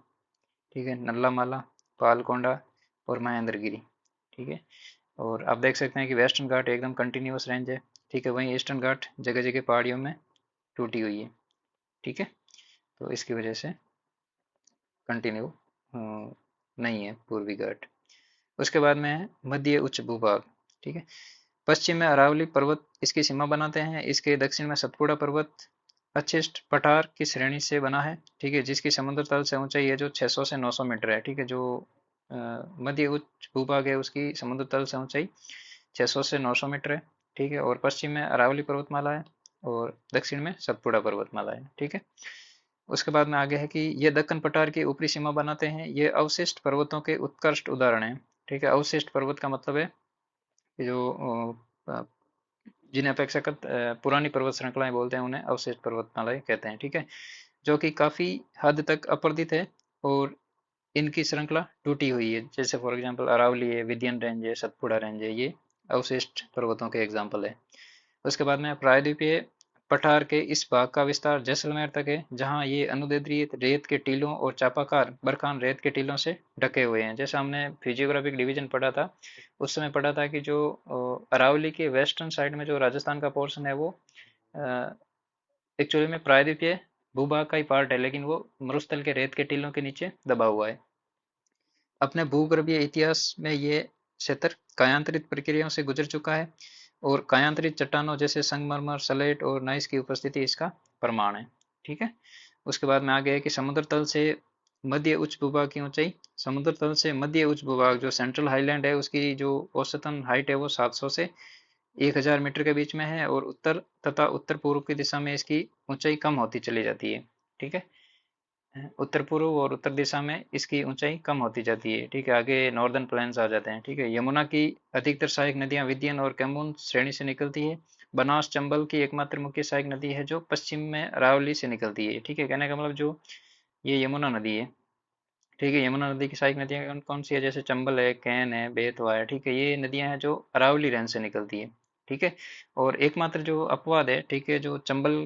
ठीक है, नल्लामाला, पालकोंडा और महेंद्रगिरी। ठीक है। और आप देख सकते हैं कि वेस्टर्न घाट एकदम कंटिन्यूस रेंज है। ठीक है, वहीं ईस्टर्न घाट जगह जगह पहाड़ियों में टूटी हुई है। ठीक है। तो इसकी वजह से कंटिन्यू नहीं है पूर्वी घाट। उसके बाद में है मध्य उच्च भूभाग। ठीक है। पश्चिम में अरावली पर्वत इसकी सीमा बनाते हैं। इसके दक्षिण में सतपुड़ा पर्वत अच्छिष्ट पठार की श्रेणी से बना है। ठीक है, जिसकी समुद्र तल से ऊंचाई है जो 600 से 900 मीटर है। ठीक है, जो मध्य उच्च भूभाग है उसकी समुद्र तल से ऊंचाई 600 से 900 मीटर है। ठीक है। और पश्चिम में अरावली पर्वतमाला है और दक्षिण में सतपुड़ा पर्वतमाला है। ठीक है। उसके बाद में आगे है कि ये दक्कन पठार की ऊपरी सीमा बनाते हैं। ये अवशिष्ट पर्वतों के उत्कृष्ट उदाहरण हैं। ठीक है, अवशिष्ट पर्वत का मतलब है कि जो जिन्हें अपेक्षाकृत पुरानी पर्वत श्रृंखलाएं बोलते हैं, उन्हें अवशिष्ट पर्वतमालाएं कहते हैं। ठीक है, जो कि काफी हद तक अपरदित है और इनकी श्रृंखला टूटी हुई है। जैसे फॉर एग्जांपल अरावली है, विंध्यन रेंज है, सतपुड़ा रेंज है, ये अवशिष्ट पर्वतों के एग्जाम्पल है। उसके बाद में प्रायद्वीपीय पठार के इस भाग का विस्तार जैसलमेर तक है, जहां ये अनुदैर्ध्य रेत के टीलों और चापाकार बरखान रेत के टीलों से ढके हुए हैं। जैसे हमने फिजियोग्राफिक डिवीजन पढ़ा था, उस समय पढ़ा था कि जो अरावली के वेस्टर्न साइड में जो राजस्थान का पोर्शन है वो एक्चुअली में प्रायद्वीपीय भूभाग का ही पार्ट है, लेकिन वो मरुस्थल के रेत के टीलों के नीचे दबा हुआ है। अपने भूगर्भीय इतिहास में ये क्षेत्र कायांतरित प्रक्रियाओं से गुजर चुका है, और कायांतरित चट्टानों जैसे संगमरमर, सलेट और नाइस की उपस्थिति इसका प्रमाण है। ठीक है। उसके बाद में आगे है कि समुद्र तल से मध्य उच्च भूभाग की ऊंचाई, समुद्र तल से मध्य उच्च भूभाग जो सेंट्रल हाईलैंड है उसकी जो औसतन हाइट है वो 700 से 1000 मीटर के बीच में है, और उत्तर तथा उत्तर पूर्व की दिशा में इसकी ऊंचाई कम होती चली जाती है। ठीक है, उत्तर पूर्व और उत्तर दिशा में इसकी ऊंचाई कम होती जाती है। ठीक है, आगे नॉर्दर्न प्लेन्स आ जाते हैं। ठीक है, यमुना की अधिकतर सहायक नदियां विंध्य और कैमून श्रेणी से निकलती है। बनास चंबल की एकमात्र मुख्य सहायक नदी है जो पश्चिम में अरावली से निकलती है। ठीक है, कहने का मतलब जो ये यमुना नदी है, ठीक है, यमुना नदी की सहायक नदियां कौन कौन सी है, जैसे चंबल है, कैन है, बेतवा है। ठीक है, ये नदियां हैं जो अरावली रेंज से निकलती है। ठीक है, और एकमात्र जो अपवाद है, ठीक है, जो चंबल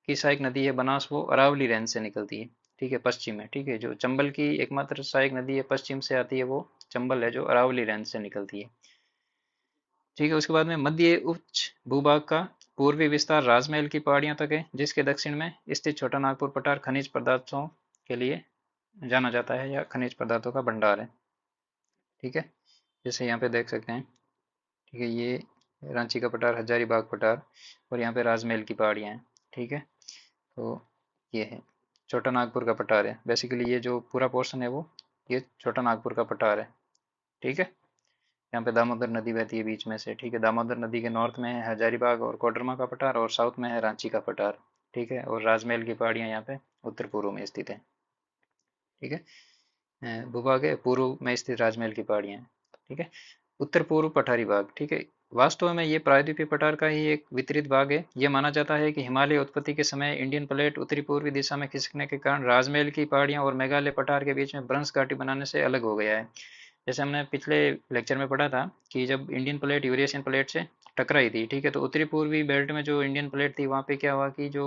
की सहायक नदी है बनास, वो अरावली रेंज से निकलती है। ठीक है, पश्चिम है। ठीक है, जो चंबल की एकमात्र सहायक नदी है पश्चिम से आती है वो चंबल है जो अरावली रेंज से निकलती है। ठीक है, उसके बाद में मध्य उच्च भूभाग का पूर्वी विस्तार राजमहल की पहाड़ियों तक है, जिसके दक्षिण में स्थित छोटा नागपुर पठार खनिज पदार्थों के लिए जाना जाता है, या खनिज पदार्थों का भंडार है। ठीक है, जैसे यहाँ पे देख सकते हैं। ठीक है, ये रांची का पठार, हजारीबाग पठार, और यहाँ पे राजमहल की पहाड़ियाँ हैं। ठीक है, तो ये है छोटा नागपुर का पठार है। बेसिकली ये जो पूरा पोर्शन है वो ये छोटा नागपुर का पठार है। ठीक है, यहाँ पे दामोदर नदी बहती है बीच में से। ठीक है, दामोदर नदी के नॉर्थ में है हजारीबाग और कोडरमा का पठार, और साउथ में है रांची का पठार। ठीक है, और राजमहल की पहाड़ियाँ यहाँ पे उत्तर पूर्व में स्थित है। ठीक है, भूभाग है पूर्व में स्थित राजमहल की पहाड़ियाँ हैं। ठीक है, उत्तर पूर्व पठारी भाग। ठीक है, वास्तव में ये प्रायद्वीपीय पठार का ही एक वितरित भाग है। यह माना जाता है कि हिमालय उत्पत्ति के समय इंडियन प्लेट उत्तरी पूर्वी दिशा में खिसकने के कारण राजमहल की पहाड़ियां और मेघालय पठार के बीच में ब्रंश घाटी बनाने से अलग हो गया है। जैसे हमने पिछले लेक्चर में पढ़ा था कि जब इंडियन प्लेट यूरेशियन प्लेट से टकराई थी, ठीक है, तो उत्तरी पूर्वी बेल्ट में जो इंडियन प्लेट थी वहाँ पे क्या हुआ कि जो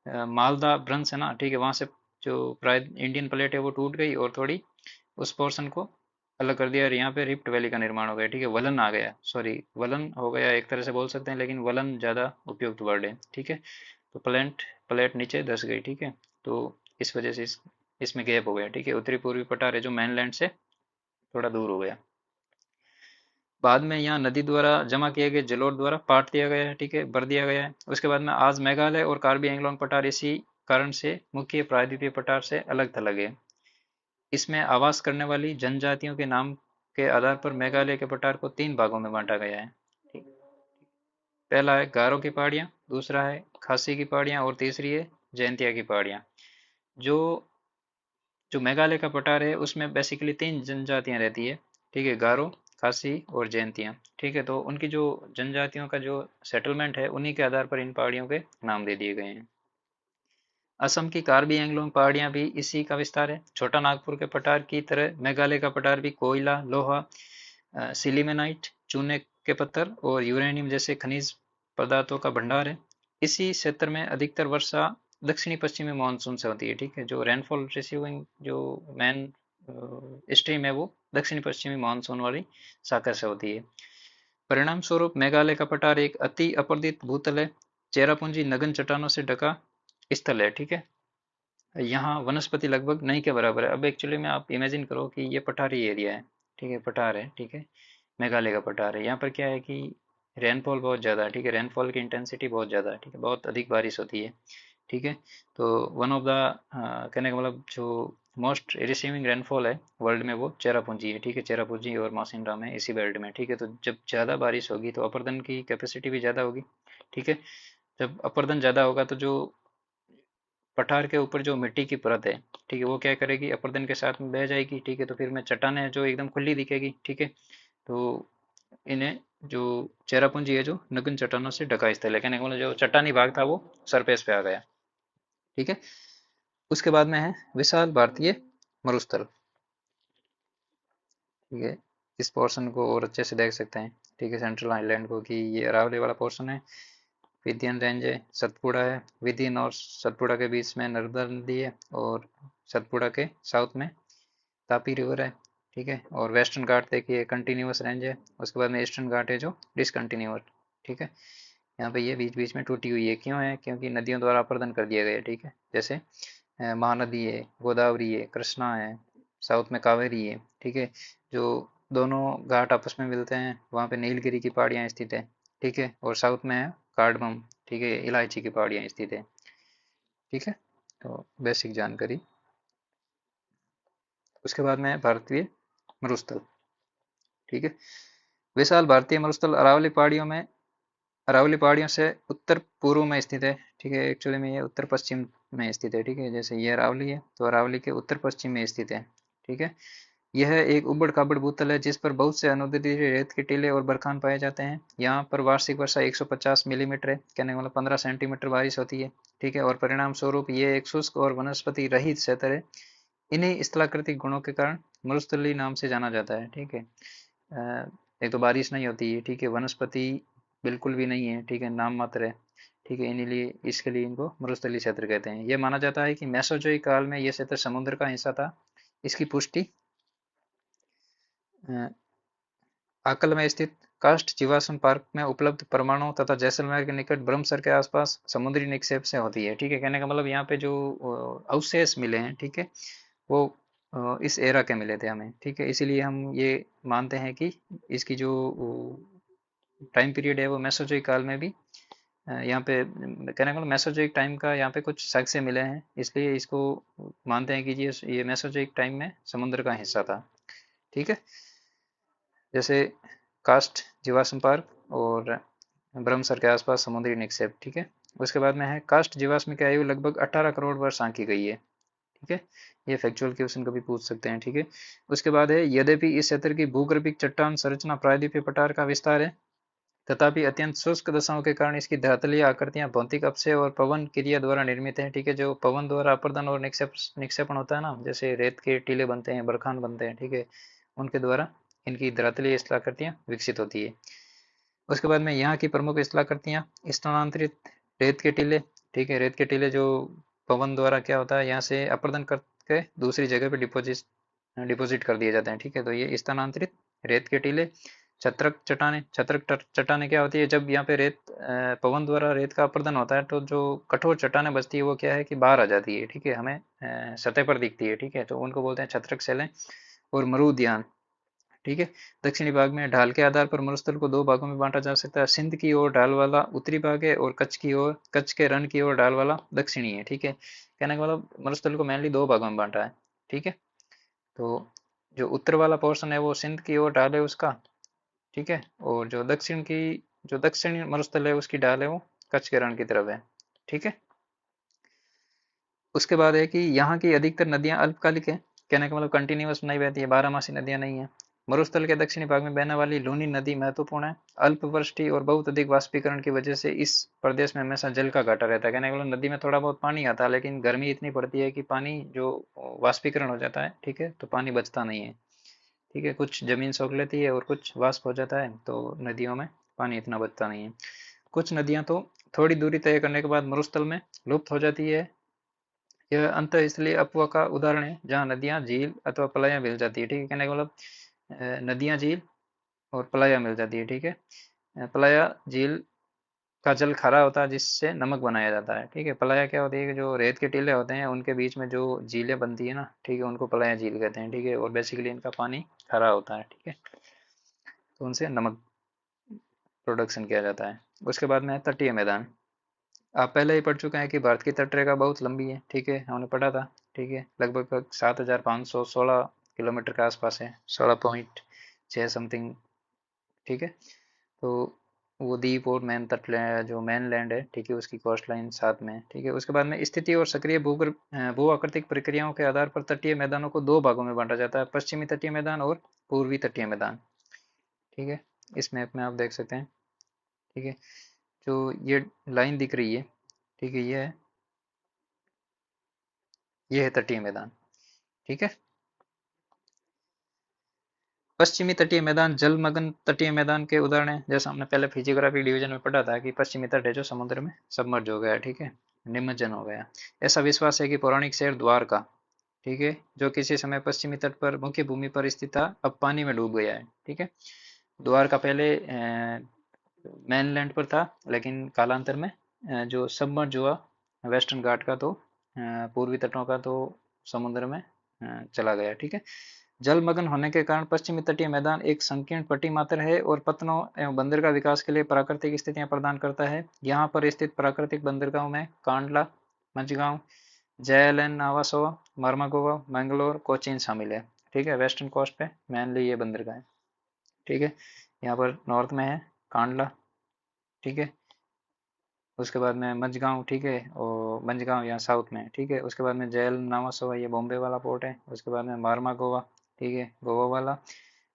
मालदा ब्रंश है ना, ठीक है, वहाँ से जो प्राय इंडियन प्लेट है वो टूट गई और थोड़ी उस पोर्शन को अलग कर दिया, और यहाँ पे रिफ्ट वैली का निर्माण हो गया। ठीक है, वलन आ गया, सॉरी वलन हो गया एक तरह से बोल सकते हैं, लेकिन वलन ज़्यादा उपयुक्त वर्ड है। ठीक है, तो प्लेट प्लेट नीचे धस गई। ठीक है, तो इस वजह से इसमें गैप हो गया। ठीक है, उत्तरी पूर्वी पठार है जो मेनलैंड से थोड़ा दूर हो गया। बाद में यहाँ नदी द्वारा जमा किए गए जलोढ़ द्वारा पाट दिया गया है। ठीक है, भर दिया गया है। उसके बाद में आज मेघालय और कार्बी एंगलोंग पठार इसी कारण से मुख्य प्रायद्वीपीय पठार से अलग थलग है। इसमें आवास करने वाली जनजातियों के नाम के आधार पर मेघालय के पठार को 3 भागों में बांटा गया है। ठीक, पहला है गारो की पहाड़ियाँ, दूसरा है खासी की पहाड़ियाँ, और तीसरी है जयंतिया की पहाड़ियाँ। जो जो मेघालय का पठार है उसमें बेसिकली 3 जनजातियां रहती है। ठीक है, गारो, खासी और जयंतियाँ। ठीक है, तो उनकी जो जनजातियों का जो सेटलमेंट है उन्हीं के आधार पर इन पहाड़ियों के नाम दे दिए गए हैं। असम की कार्बी एंगलोंग पहाड़ियां भी इसी का विस्तार है। छोटा नागपुर के पठार की तरह मेघालय का पठार भी कोयला, लोहा, सिलीमेनाइट, चूने के पत्थर और यूरेनियम जैसे खनिज पदार्थों का भंडार है। इसी क्षेत्र में अधिकतर वर्षा दक्षिणी पश्चिमी मानसून से होती है। ठीक है, जो रेनफॉल रिसीविंग जो मेन स्ट्रीम है वो दक्षिणी पश्चिमी मानसून वाली शाखा से होती है। परिणाम स्वरूप मेघालय का पठार एक अति अपरदित भूतल है। चेरापूंजी नगन चट्टानों से ढका स्थल है। ठीक है, यहाँ वनस्पति लगभग नहीं के बराबर है। अब एक्चुअली में आप इमेजिन करो कि ये पठारी एरिया है। ठीक है, पठार है। ठीक है, मेघालय का पठार है। यहाँ पर क्या है कि रेनफॉल बहुत ज़्यादा है। ठीक है, रेनफॉल की इंटेंसिटी बहुत ज़्यादा है। ठीक है, बहुत अधिक बारिश होती है। ठीक है, तो वन ऑफ द कहने का मतलब जो मोस्ट रिसीविंग रेनफॉल है वर्ल्ड में वो चेरापूंजी है। ठीक है, चेरापूंजी और मौसिनराम है इसी बेल्ट में। ठीक है, तो जब ज़्यादा बारिश होगी तो अपर्दन की कैपेसिटी भी ज़्यादा होगी। ठीक है, जब अपर्दन ज़्यादा होगा तो जो पठार के ऊपर जो मिट्टी की परत है, ठीक है, वो क्या करेगी, अपर्दन के साथ में बह जाएगी। ठीक है, तो फिर में चट्टानें जो एकदम खुली दिखेगी। ठीक है, तो इन्हें जो चेरापूंजी है जो नग्न चट्टानों से ढका स्थल है, कहने का मतलब जो चट्टानी भाग था वो सरफेस पे आ गया। ठीक है, उसके बाद में है विशाल भारतीय मरुस्थल। ठीक है, इस पोर्शन को और अच्छे से देख सकते हैं। ठीक है, सेंट्रल आइलैंड को, कि ये अरावली वाला पोर्शन है, विंध्यन रेंज है, सतपुड़ा है, विंध्यन और सतपुड़ा के बीच में नर्मदा नदी है, और सतपुड़ा के साउथ में तापी रिवर है। ठीक है, और वेस्टर्न घाट देखिए कंटिन्यूस रेंज है। उसके बाद में ईस्टर्न घाट है जो डिसकंटिन्यूअस। ठीक है, यहाँ पे ये बीच बीच में टूटी हुई है, क्यों है, क्योंकि नदियों द्वारा अपर्दन कर दिया गया है। ठीक है, जैसे महानदी है, गोदावरी है, कृष्णा है, साउथ में कावेरी है। ठीक है, जो दोनों घाट आपस में मिलते हैं वहाँ पे नीलगिरी की पहाड़ियाँ स्थित है। ठीक है, और साउथ में है कार्डमम, ठीक है, इलायची की पहाड़ियाँ स्थित है। ठीक है, तो बेसिक जानकारी। उसके बाद में है भारतीय मरुस्थल। ठीक है, विशाल भारतीय मरुस्थल अरावली पहाड़ियों से उत्तर पूर्व में स्थित है। ठीक है, एक्चुअली में ये उत्तर पश्चिम में स्थित है। ठीक है, जैसे ये अरावली है तो अरावली के उत्तर पश्चिम में स्थित है। ठीक है, यह एक उबड़ खाबड़ भूतल है जिस पर बहुत से अनुदीर्य रेत के टीले और बरखान पाए जाते हैं। यहाँ पर वार्षिक वर्षा 150 मिलीमीटर है, कहने का मतलब 15 सेंटीमीटर बारिश होती है। ठीक है, और परिणाम स्वरूप ये एक शुष्क और वनस्पति रहित क्षेत्र है। इन्हीं स्थलाकृतिक गुणों के कारण मरुस्थलीय नाम से जाना जाता है। ठीक है, एक तो बारिश नहीं होती है। ठीक है, वनस्पति बिल्कुल भी नहीं है। ठीक है, नाम मात्र है। ठीक है, इन्हीं लिए इसके लिए इनको मरुस्थलीय क्षेत्र कहते हैं। यह माना जाता है कि मेसोजोइक काल में यह क्षेत्र समुद्र का हिस्सा था। इसकी पुष्टि अ, आकल में स्थित कास्ट जीवाश्म पार्क में उपलब्ध परमाणु तथा जैसलमेर के निकट ब्रह्मसर के आसपास समुद्री निक्षेप से होती है। ठीक है, कहने का मतलब यहाँ पे जो अवशेष मिले हैं, ठीक है, वो इस एरा के मिले थे हमें। ठीक है, इसीलिए हम ये मानते हैं कि इसकी जो टाइम पीरियड है वो मेसोजोइक काल में भी यहाँ पे कहने का मतलब मेसोजोइक टाइम का यहाँ पे कुछ साक्ष्य मिले हैं, इसलिए इसको मानते हैं कि ये मेसोजोइक टाइम में समुद्र का हिस्सा था। ठीक है, जैसे कास्ट जीवाश्म पार्क और ब्रह्मसर के आसपास समुद्री निक्षेप। ठीक है, उसके बाद में है कास्ट जीवाश्म की आयु लगभग 18 करोड़ वर्ष आंकी गई है। ठीक है, ये फैक्चुअल क्वेश्चन कभी पूछ सकते हैं। ठीक है, उसके बाद है यद्यपि इस क्षेत्र की भूगर्भिक चट्टान संरचना प्रायद्वीपीय पठार का विस्तार है, तथापि अत्यंत शुष्क दशाओं के कारण इसकी धरातलीय आकृतियां भौतिक अपक्षय और पवन क्रिया द्वारा निर्मित है। ठीक है, जो पवन द्वारा अपर्दन और निक्षेपण होता है ना, जैसे रेत के टीले बनते हैं, बरखान बनते हैं। ठीक है, उनके द्वारा इनकी धरातलीय स्थलाकृतियां विकसित होती है। उसके बाद में यहाँ की प्रमुख स्थलाकृतियां स्थानांतरित रेत के टीले। ठीक है, रेत के टीले जो पवन द्वारा क्या होता है, यहाँ से अपर्दन करके दूसरी जगह पे डिपोजिट कर दिए जाते हैं। ठीक है, तो ये स्थानांतरित रेत के टीले। छत्रक चट्टाने क्या होती है, जब यहाँ पे पवन द्वारा रेत का अपर्दन होता है तो जो कठोर चट्टाने बचती है वो क्या है कि बाहर आ जाती है। ठीक है, हमें सतह पर दिखती है। ठीक है, तो उनको बोलते हैं छत्रक शैलें और मरुद्यान। ठीक है, दक्षिणी भाग में ढाल के आधार पर मरुस्थल को दो भागों में बांटा जा सकता है। सिंध की ओर ढाल वाला उत्तरी भाग है और कच्छ के रण की ओर ढाल वाला दक्षिणी है। ठीक है, कहने का मतलब मरुस्थल को मेनली दो भागों में बांटा है। ठीक है, तो जो उत्तर वाला पोर्शन है वो सिंध की ओर ढाल है उसका। ठीक है, और जो दक्षिणी मरुस्थल है उसकी ढाल है वो कच्छ के रण की तरफ है। ठीक है, उसके बाद है कि यहाँ की अधिकतर नदियां अल्पकालिक है, कहने का मतलब कंटिन्यूअस नहीं बहती है, बारहमासी नदियां नहीं है। मरुस्थल के दक्षिणी भाग में बहने वाली लूनी नदी महत्वपूर्ण है। अल्पवृष्टि और बहुत अधिक वाष्पीकरण की वजह से इस प्रदेश में हमेशा जल का घाटा रहता है। कहने का मतलब नदी में थोड़ा बहुत पानी आता है, लेकिन गर्मी इतनी पड़ती है कि पानी जो वाष्पीकरण हो जाता है, ठीक है, तो पानी बचता नहीं है। ठीक है, कुछ जमीन सोख लेती है और कुछ वाष्प हो जाता है, तो नदियों में पानी इतना बचता नहीं है। कुछ नदियां तो थोड़ी दूरी तय करने के बाद मरुस्थल में लुप्त हो जाती है। यह अंतःस्थलीय अपवाह का उदाहरण है जहाँ नदियां झील अथवा पलाया मिल जाती है। ठीक है, कहने का मतलब नदियां झील और पलाया मिल जाती है। ठीक है, पलाया झील का जल खारा होता है जिससे नमक बनाया जाता है। ठीक है, पलाया क्या होती है कि जो रेत के टीले होते हैं उनके बीच में जो झीलें बनती है ना, ठीक है, उनको पलाया झील कहते हैं। ठीक है, और बेसिकली इनका पानी खारा होता है। ठीक है, तो उनसे नमक प्रोडक्शन किया जाता है। उसके बाद में है तटीय मैदान। आप पहले ही पढ़ चुके हैं कि भारत की तटरेखा बहुत लंबी है। ठीक है, हमने पढ़ा था। ठीक है, लगभग 7,516 किलोमीटर के आसपास है, 16.6 समथिंग। ठीक है, तो वो द्वीप और मेन जो मेन लैंड है, ठीक है, उसकी कोस्ट लाइन साथ में है। ठीक है, उसके बाद में स्थिति और सक्रिय भू आकृतिक प्रक्रियाओं के आधार पर तटीय मैदानों को दो भागों में बांटा जाता है, पश्चिमी तटीय मैदान और पूर्वी तटीय मैदान। ठीक है, इस मैप में आप देख सकते हैं। ठीक है, जो ये लाइन दिख रही है, ठीक है, ये है तटीय मैदान। ठीक है, पश्चिमी तटीय मैदान जलमग्न तटीय मैदान के उदाहरण है। जैसा हमने पहले फिजियोग्राफी डिवीजन में पढ़ा था कि पश्चिमी तट है जो समुद्र में सबमर्ज हो गया। ठीक है, निमज्जन हो गया। ऐसा विश्वास है कि पौराणिक शहर द्वारका, ठीक है, जो किसी समय पश्चिमी तट पर मुख्य भूमि पर स्थित था, अब पानी में डूब गया है। ठीक है, द्वारका पहले मेनलैंड पर था, लेकिन कालांतर में जो सबमर्ज हुआ वेस्टर्न घाट का, तो पूर्वी तटों का तो समुद्र में चला गया। ठीक है, जलमग्न होने के कारण पश्चिमी तटीय मैदान एक संकीर्ण पट्टी मात्र है और पत्तनों एवं बंदरगाह विकास के लिए प्राकृतिक स्थितियां प्रदान करता है। यहाँ पर स्थित प्राकृतिक बंदरगाहों में कांडला, मझगांव, जेएलएन नावासोवा, मर्मागोवा, मैंगलोर, कोचीन शामिल है। ठीक है, वेस्टर्न कोस्ट पे मेनली ये बंदरगाह है। ठीक है, यहाँ पर नॉर्थ में है कांडला। ठीक है, उसके बाद में मझगांव। ठीक है, और मझगांव यहाँ साउथ में है। ठीक है, उसके बाद में जेएल नावासोवा, ये बॉम्बे वाला पोर्ट है। उसके बाद में मारमा गोवा। ठीक है, गोवा वाला।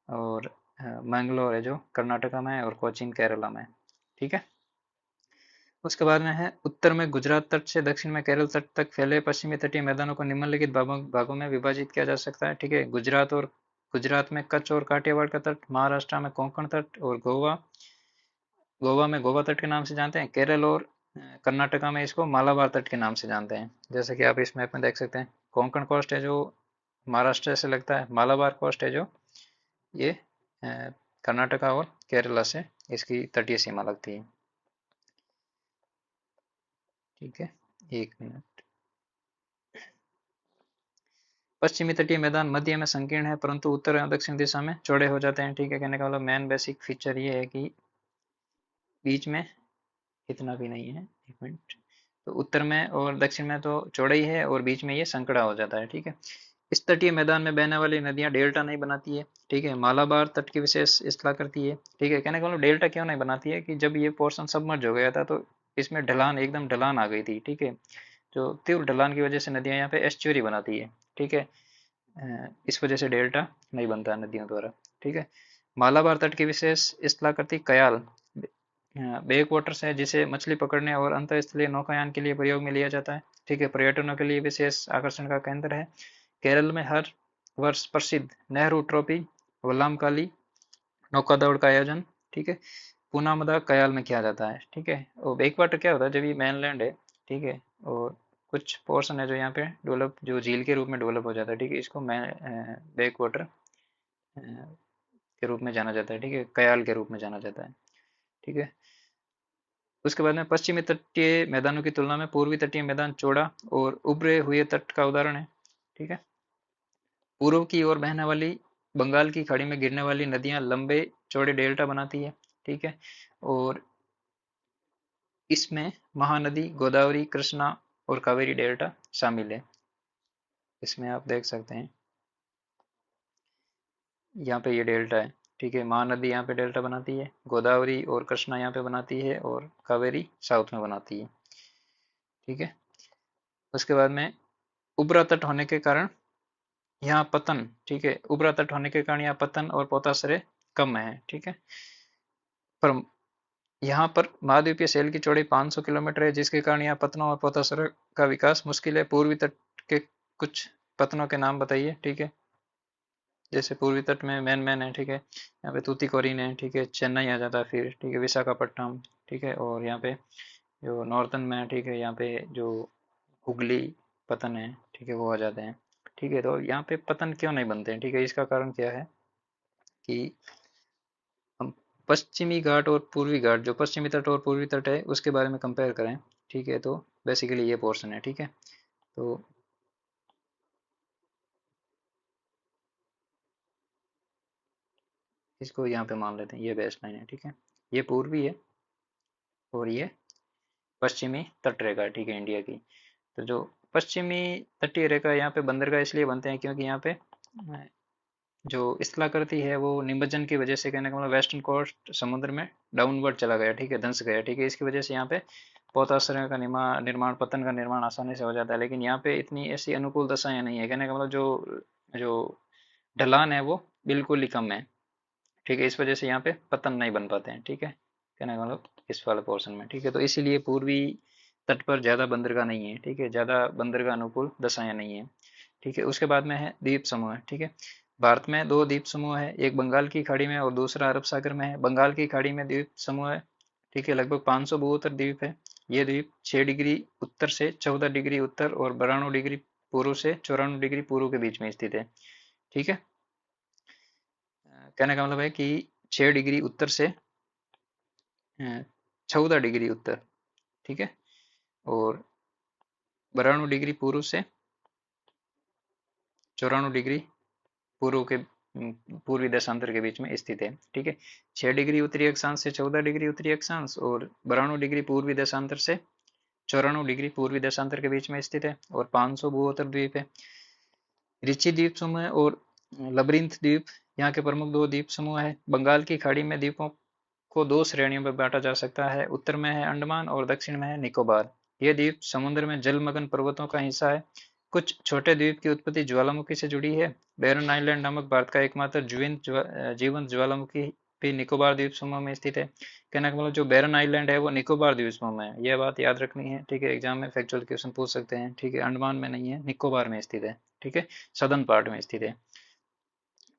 और मैंगलोर है जो कर्नाटका में है, और कोचीन केरला में है। ठीक है, उसके बाद में है उत्तर में गुजरात तट से दक्षिण में केरल तट तक फैले पश्चिमी तटीय मैदानों को निम्नलिखित भागों में विभाजित किया जा सकता है। ठीक है, गुजरात में कच्छ और काठियावाड़ का तट, महाराष्ट्र में कोंकण तट, और गोवा गोवा में गोवा तट के नाम से जानते हैं। केरल और कर्नाटका में इसको मालाबार तट के नाम से जानते हैं। जैसे कि आप इस मैप में देख सकते हैं, कोंकण कोस्ट है जो महाराष्ट्र से लगता है, मालाबार कोस्ट है जो ये कर्नाटका और केरला से इसकी तटीय सीमा लगती है। ठीक है, एक मिनट। पश्चिमी तटीय मैदान मध्य में संकीर्ण है, परंतु उत्तर एवं दक्षिण दिशा में चौड़े हो जाते हैं। ठीक है, कहने का मतलब मेन बेसिक फीचर ये है कि बीच में इतना भी नहीं है। एक मिनट। तो उत्तर में और दक्षिण में तो चौड़ा ही है, और बीच में ये संकड़ा हो जाता है। ठीक है, इस तटीय मैदान में बहने वाली नदियां डेल्टा नहीं बनाती है। ठीक है, मालाबार तट की विशेष इस्तेला करती है। ठीक है, कहने का मतलब डेल्टा क्यों नहीं बनाती है कि जब ये पोर्शन सबमर्ज हो गया था तो इसमें ढलान, एकदम ढलान आ गई थी। ठीक है, जो तीव्र ढलान की वजह से नदियां यहाँ पे एस्चुरी बनाती है। ठीक है, इस वजह से डेल्टा नहीं बनता नदियों द्वारा। ठीक है, मालाबार तट की विशेष इस्तेला करती कयाल बैक वाटर्स है, जिसे मछली पकड़ने और अंतरस्थलीय नौकायान के लिए प्रयोग में लिया जाता है। ठीक है, पर्यटनों के लिए विशेष आकर्षण का केंद्र है। केरल में हर वर्ष प्रसिद्ध नेहरू ट्रॉफी वल्लमकाली नौका दौड़ का आयोजन, ठीक है, पूनामदा कयाल में किया जाता है। ठीक है, और बैक वाटर क्या होता है, जब ये मेनलैंड है, ठीक है, और कुछ पोर्शन है जो यहाँ पे डेवलप, जो झील के रूप में डेवलप हो जाता है। ठीक है, इसको बैक वाटर के रूप में जाना जाता है। ठीक है, कयाल के रूप में जाना जाता है। ठीक है, उसके बाद में पश्चिमी तटीय मैदानों की तुलना में पूर्वी तटीय मैदान चौड़ा और उभरे हुए तट का उदाहरण है। ठीक है, पूर्व की ओर बहने वाली बंगाल की खाड़ी में गिरने वाली नदियां लंबे चौड़े डेल्टा बनाती है। ठीक है, और इसमें महानदी गोदावरी, कृष्णा और कावेरी डेल्टा शामिल है। इसमें आप देख सकते हैं, यहाँ पे ये डेल्टा है। ठीक है, महानदी यहाँ पे डेल्टा बनाती है, गोदावरी और कृष्णा यहाँ पे बनाती है, और कावेरी साउथ में बनाती है। ठीक है, उसके बाद में उबरा तट होने के कारण यहाँ पतन, ठीक है, उबरा तट होने के कारण यहाँ पतन और पोताश्रय कम है। ठीक है, पर यहाँ पर महाद्वीपीय सेल की चौड़ाई 500 किलोमीटर है, जिसके कारण यहाँ पतनों और पोताश्रय का विकास मुश्किल है। पूर्वी तट के कुछ पतनों के नाम बताइए। ठीक है, जैसे पूर्वी तट में मैन मैन है। ठीक है, यहाँ पे तूतीकोरिन है। ठीक है, चेन्नई आ जाता है फिर। ठीक है, विशाखापट्टनम। ठीक है, और यहाँ पे जो नॉर्थन में है, ठीक है, यहाँ पे जो हुगली पतन है, ठीक है, वो आ जाते हैं। ठीक है, तो यहाँ पे पतन क्यों नहीं बनते हैं? ठीक है, इसका कारण क्या है कि हम पश्चिमी घाट और पूर्वी घाट, जो पश्चिमी तट और पूर्वी तट है, उसके बारे में कंपेयर करें। ठीक है, तो बेसिकली ये पोर्शन है। ठीक है, तो इसको यहाँ पे मान लेते हैं, ये बेस्ट लाइन है। ठीक है, ये पूर्वी है और ये पश्चिमी तट रेखा है। ठीक है, इंडिया की। तो जो पश्चिमी तटीय रेखा, यहाँ पे बंदरगाह इसलिए बनते हैं क्योंकि यहाँ पे जो स्थलाकृति है वो निमज्जन की वजह से, कहने का मतलब वेस्टर्न कोस्ट समुद्र में डाउनवर्ड चला गया। ठीक है, धंस गया। ठीक है, इसकी वजह से यहाँ पे पोताश्रय का निर्माण, पतन का निर्माण आसानी से हो जाता है। लेकिन यहाँ पे इतनी ऐसी अनुकूल दशाएं नहीं है। कहने का मतलब जो जो ढलान है वो बिल्कुल ही कम है। ठीक है, इस वजह से यहाँ पे पतन नहीं बन पाते हैं। ठीक है, कहने का मतलब इस वाले पोर्शन में। ठीक है, तो इसीलिए पूर्वी तट पर ज्यादा बंदरगाह नहीं है। ठीक है, ज्यादा बंदरगाह अनुकूल दशाएं नहीं है। ठीक है, उसके बाद में है द्वीप समूह है। ठीक है, भारत में दो द्वीप समूह है, एक बंगाल की खाड़ी में और दूसरा अरब सागर में है। बंगाल की खाड़ी में द्वीप समूह है। ठीक है, लगभग 572 द्वीप है। ये द्वीप 6 डिग्री उत्तर से 14 डिग्री उत्तर और 92 डिग्री पूर्व से 94 डिग्री पूर्व के बीच में स्थित है। ठीक है, कहने का मतलब है कि 6 डिग्री उत्तर से 14 डिग्री उत्तर, ठीक है, और 92 डिग्री पूर्व से 94 डिग्री पूर्व के पूर्वी देशांतर के बीच में स्थित है। ठीक है, 6 डिग्री उत्तरी अक्षांश से 14 डिग्री उत्तरी अक्षांश और 92 डिग्री पूर्वी देशांतर से 94 डिग्री पूर्वी देशांतर के बीच में स्थित है और 500 भूओत्तर द्वीप है। रिची द्वीप समूह और लबरिंथ द्वीप यहाँ के प्रमुख दो द्वीप समूह है। बंगाल की खाड़ी में द्वीपों को दो श्रेणियों में बांटा जा सकता है। उत्तर में है अंडमान और दक्षिण में है निकोबार। ये द्वीप समुद्र में जलमग्न पर्वतों का हिस्सा है। कुछ छोटे द्वीप की उत्पत्ति ज्वालामुखी से जुड़ी है। बैरन आइलैंड नामक भारत का एकमात्र जीवंत ज्वालामुखी भी निकोबार द्वीप समूह में स्थित है। कहने का मतलब जो बैरन आइलैंड है वो निकोबार द्वीप समूह में है, यह बात याद रखनी है। ठीक है, एग्जाम में फैक्चुअल क्वेश्चन पूछ सकते हैं। ठीक है, अंडमान में नहीं है, निकोबार में स्थित है। ठीक है, सदर्न पार्ट में स्थित है।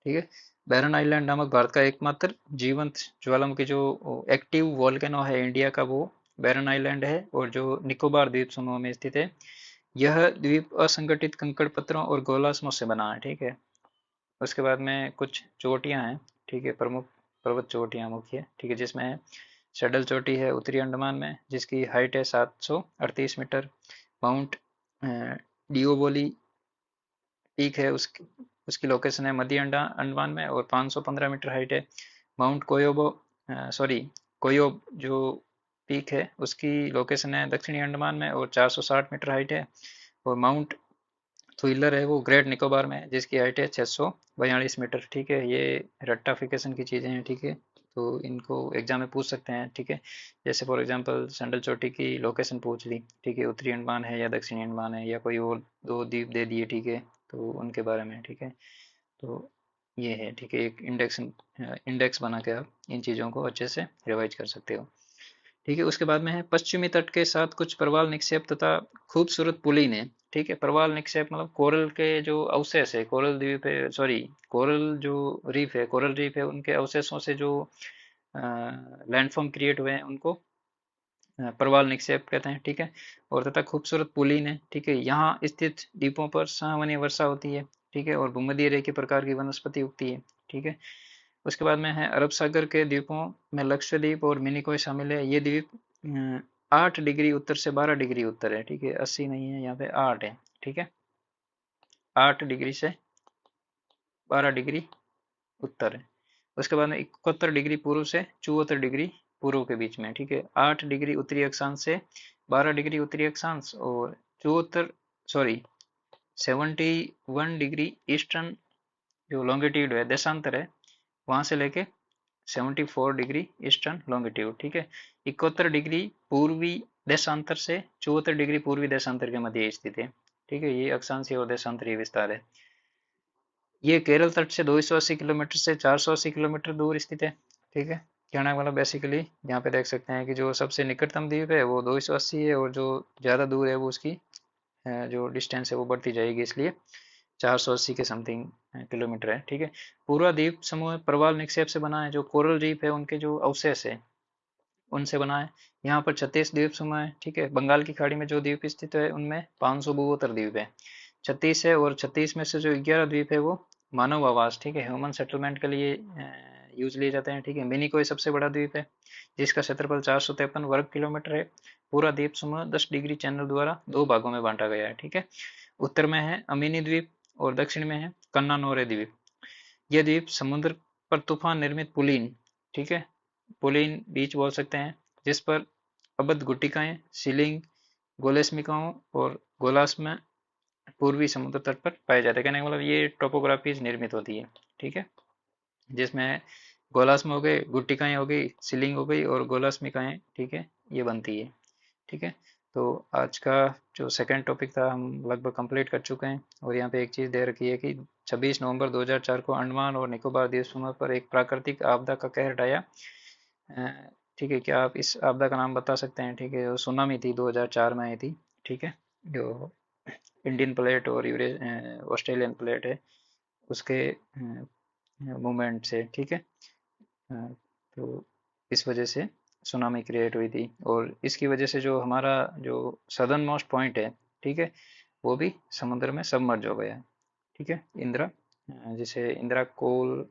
ठीक है, बैरन आइलैंड नामक भारत का एकमात्र जीवंत ज्वालामुखी जो एक्टिव वोल्केनो है इंडिया का, वो बैरन आइलैंड है और जो निकोबार द्वीप समूह में स्थित है। यह द्वीप असंगठित कंकड़ पत्थरों और गोलाश्मों से बना है। ठीक है, उसके बाद में कुछ चोटियां हैं। ठीक है, प्रमुख पर्वत चोटियां मुख्य। ठीक है, जिसमें है शडल चोटी है उत्तरी अंडमान में, जिसकी हाइट है 738 मीटर। माउंट डिओबोली पीक है, उसकी उसकी लोकेशन है मध्य अंडमान में और 515 मीटर हाइट है। माउंट कोयोबो सॉरी कोयोब जो पीक है उसकी लोकेशन है दक्षिणी अंडमान में और 460 मीटर हाइट है। और माउंट थुइलर है वो ग्रेट निकोबार में है, जिसकी हाइट है 642 मीटर। ठीक है, ये रट्टाफिकेशन की चीज़ें हैं। ठीक है, तो इनको एग्जाम में पूछ सकते हैं। ठीक है, जैसे फॉर एग्जांपल सैंडल चोटी की लोकेशन पूछ ली। ठीक है, उत्तरी अंडमान है या दक्षिणी अंडमान है या कोई और दो द्वीप दे दिए। ठीक है, तो उनके बारे में। ठीक है, तो ये है। ठीक है, एक इंडेक्स बना के आप इन चीज़ों को अच्छे से रिवाइज कर सकते हो। ठीक है, उसके बाद में है पश्चिमी तट के साथ कुछ प्रवाल निक्षेप तथा खूबसूरत पुलिन है। ठीक है, प्रवाल निक्षेप मतलब कोरल के जो अवशेष है, कोरल द्वीप है सॉरी कोरल जो रीफ है, कोरल रीफ है, उनके अवशेषों से जो लैंडफॉर्म क्रिएट हुए हैं उनको प्रवाल निक्षेप कहते हैं। ठीक है, और तथा खूबसूरत पुलिन है। ठीक है, यहाँ स्थित द्वीपों पर संवहनीय वर्षा होती है। ठीक है, और भूमध्य रेखीय प्रकार की वनस्पति उगती है। ठीक है, उसके बाद में है अरब सागर के द्वीपों में लक्षद्वीप और मिनिकॉय शामिल है। ये द्वीप 8 डिग्री उत्तर से 12 डिग्री उत्तर है। ठीक है, 80 नहीं है, यहाँ पे 8 है। ठीक है, 8 डिग्री से 12 डिग्री उत्तर है। उसके बाद में 71 डिग्री पूर्व से 74 डिग्री पूर्व के बीच में। ठीक है, 8 डिग्री उत्तरी अक्षांश से 12 डिग्री उत्तरी अक्षांश और 74 सॉरी 71 डिग्री ईस्टर्न जो लॉन्गिट्यूड है, देशांतर है, वहां से लेके 74 डिग्री ईस्टर्न लॉन्गिट्यूड। ठीक है, 71 डिग्री पूर्वी देशांतर से 74 डिग्री पूर्वी देशांतर के मध्य स्थित है। ठीक है, ये अक्षांशीय और देशांतरीय विस्तार है। ये केरल तट से 280 किलोमीटर से 480 किलोमीटर दूर स्थित है। ठीक है, कहना मतलब बेसिकली यहाँ पे देख सकते हैं कि जो सबसे निकटतम द्वीप है वो 280 है और जो ज़्यादा दूर है वो उसकी जो डिस्टेंस है वो बढ़ती जाएगी, इसलिए 480 के समथिंग किलोमीटर है। ठीक है, पूरा द्वीप समूह प्रवाल निक्षेप से बना है। जो कोरल द्वीप है उनके जो अवशेष है उनसे बना है। यहाँ पर 36 द्वीप समूह है। ठीक है, बंगाल की खाड़ी में जो द्वीप स्थित है उनमें 572 द्वीप है। 36 है और 36 में से जो 11 द्वीप है वो मानव आवास, ठीक है, ह्यूमन सेटलमेंट के लिए यूज लिए जाते हैं। ठीक है, मिनिकोय सबसे बड़ा द्वीप है जिसका क्षेत्रफल 453 वर्ग किलोमीटर है। पूरा द्वीप समूह 10 डिग्री चैनल द्वारा दो भागों में बांटा गया है। ठीक है, उत्तर में है अमीनी द्वीप और दक्षिण में है कन्नानोरे द्वीप। यह द्वीप समुद्र पर तूफान निर्मित पुलिन, ठीक है, पुलिन बीच बोल सकते हैं, जिस पर अबद्ध गुटिकाएं, सीलिंग, गोलेस्मिकाओं और गोलास्म पूर्वी समुद्र तट पर पाए जाते हैं। कहने का मतलब ये टोपोग्राफीज निर्मित होती है। ठीक है, जिसमें गोलास्म हो गए, गुटिकाएं हो गई, सीलिंग हो गई और गोलास्मिकाएं, ठीक है, ये बनती है। ठीक है, तो आज का जो सेकंड टॉपिक था हम लगभग कंप्लीट कर चुके हैं। और यहाँ पे एक चीज़ दे रखी है कि 26 नवंबर 2004 को अंडमान और निकोबार द्वीप समूह पर एक प्राकृतिक आपदा का कहर ढाया। ठीक है, क्या आप इस आपदा का नाम बता सकते हैं? ठीक है, जो सुनामी थी 2004 में आई थी। ठीक है, जो इंडियन प्लेट और ऑस्ट्रेलियन प्लेट है उसके मूवमेंट से। ठीक है, तो इस वजह से सुनामी क्रिएट हुई थी और इसकी वजह से जो हमारा जो सदर्न मोस्ट पॉइंट है, ठीक है, वो भी समुद्र में सबमर्ज हो गया है। ठीक है, इंदिरा जिसे इंदिरा कोल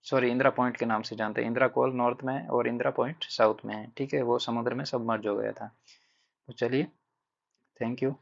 सॉरी इंदिरा पॉइंट के नाम से जानते हैं। इंदिरा कोल नॉर्थ में है और इंदिरा पॉइंट साउथ में है। ठीक है, वो समुद्र में सबमर्ज हो गया था। तो चलिए, थैंक यू।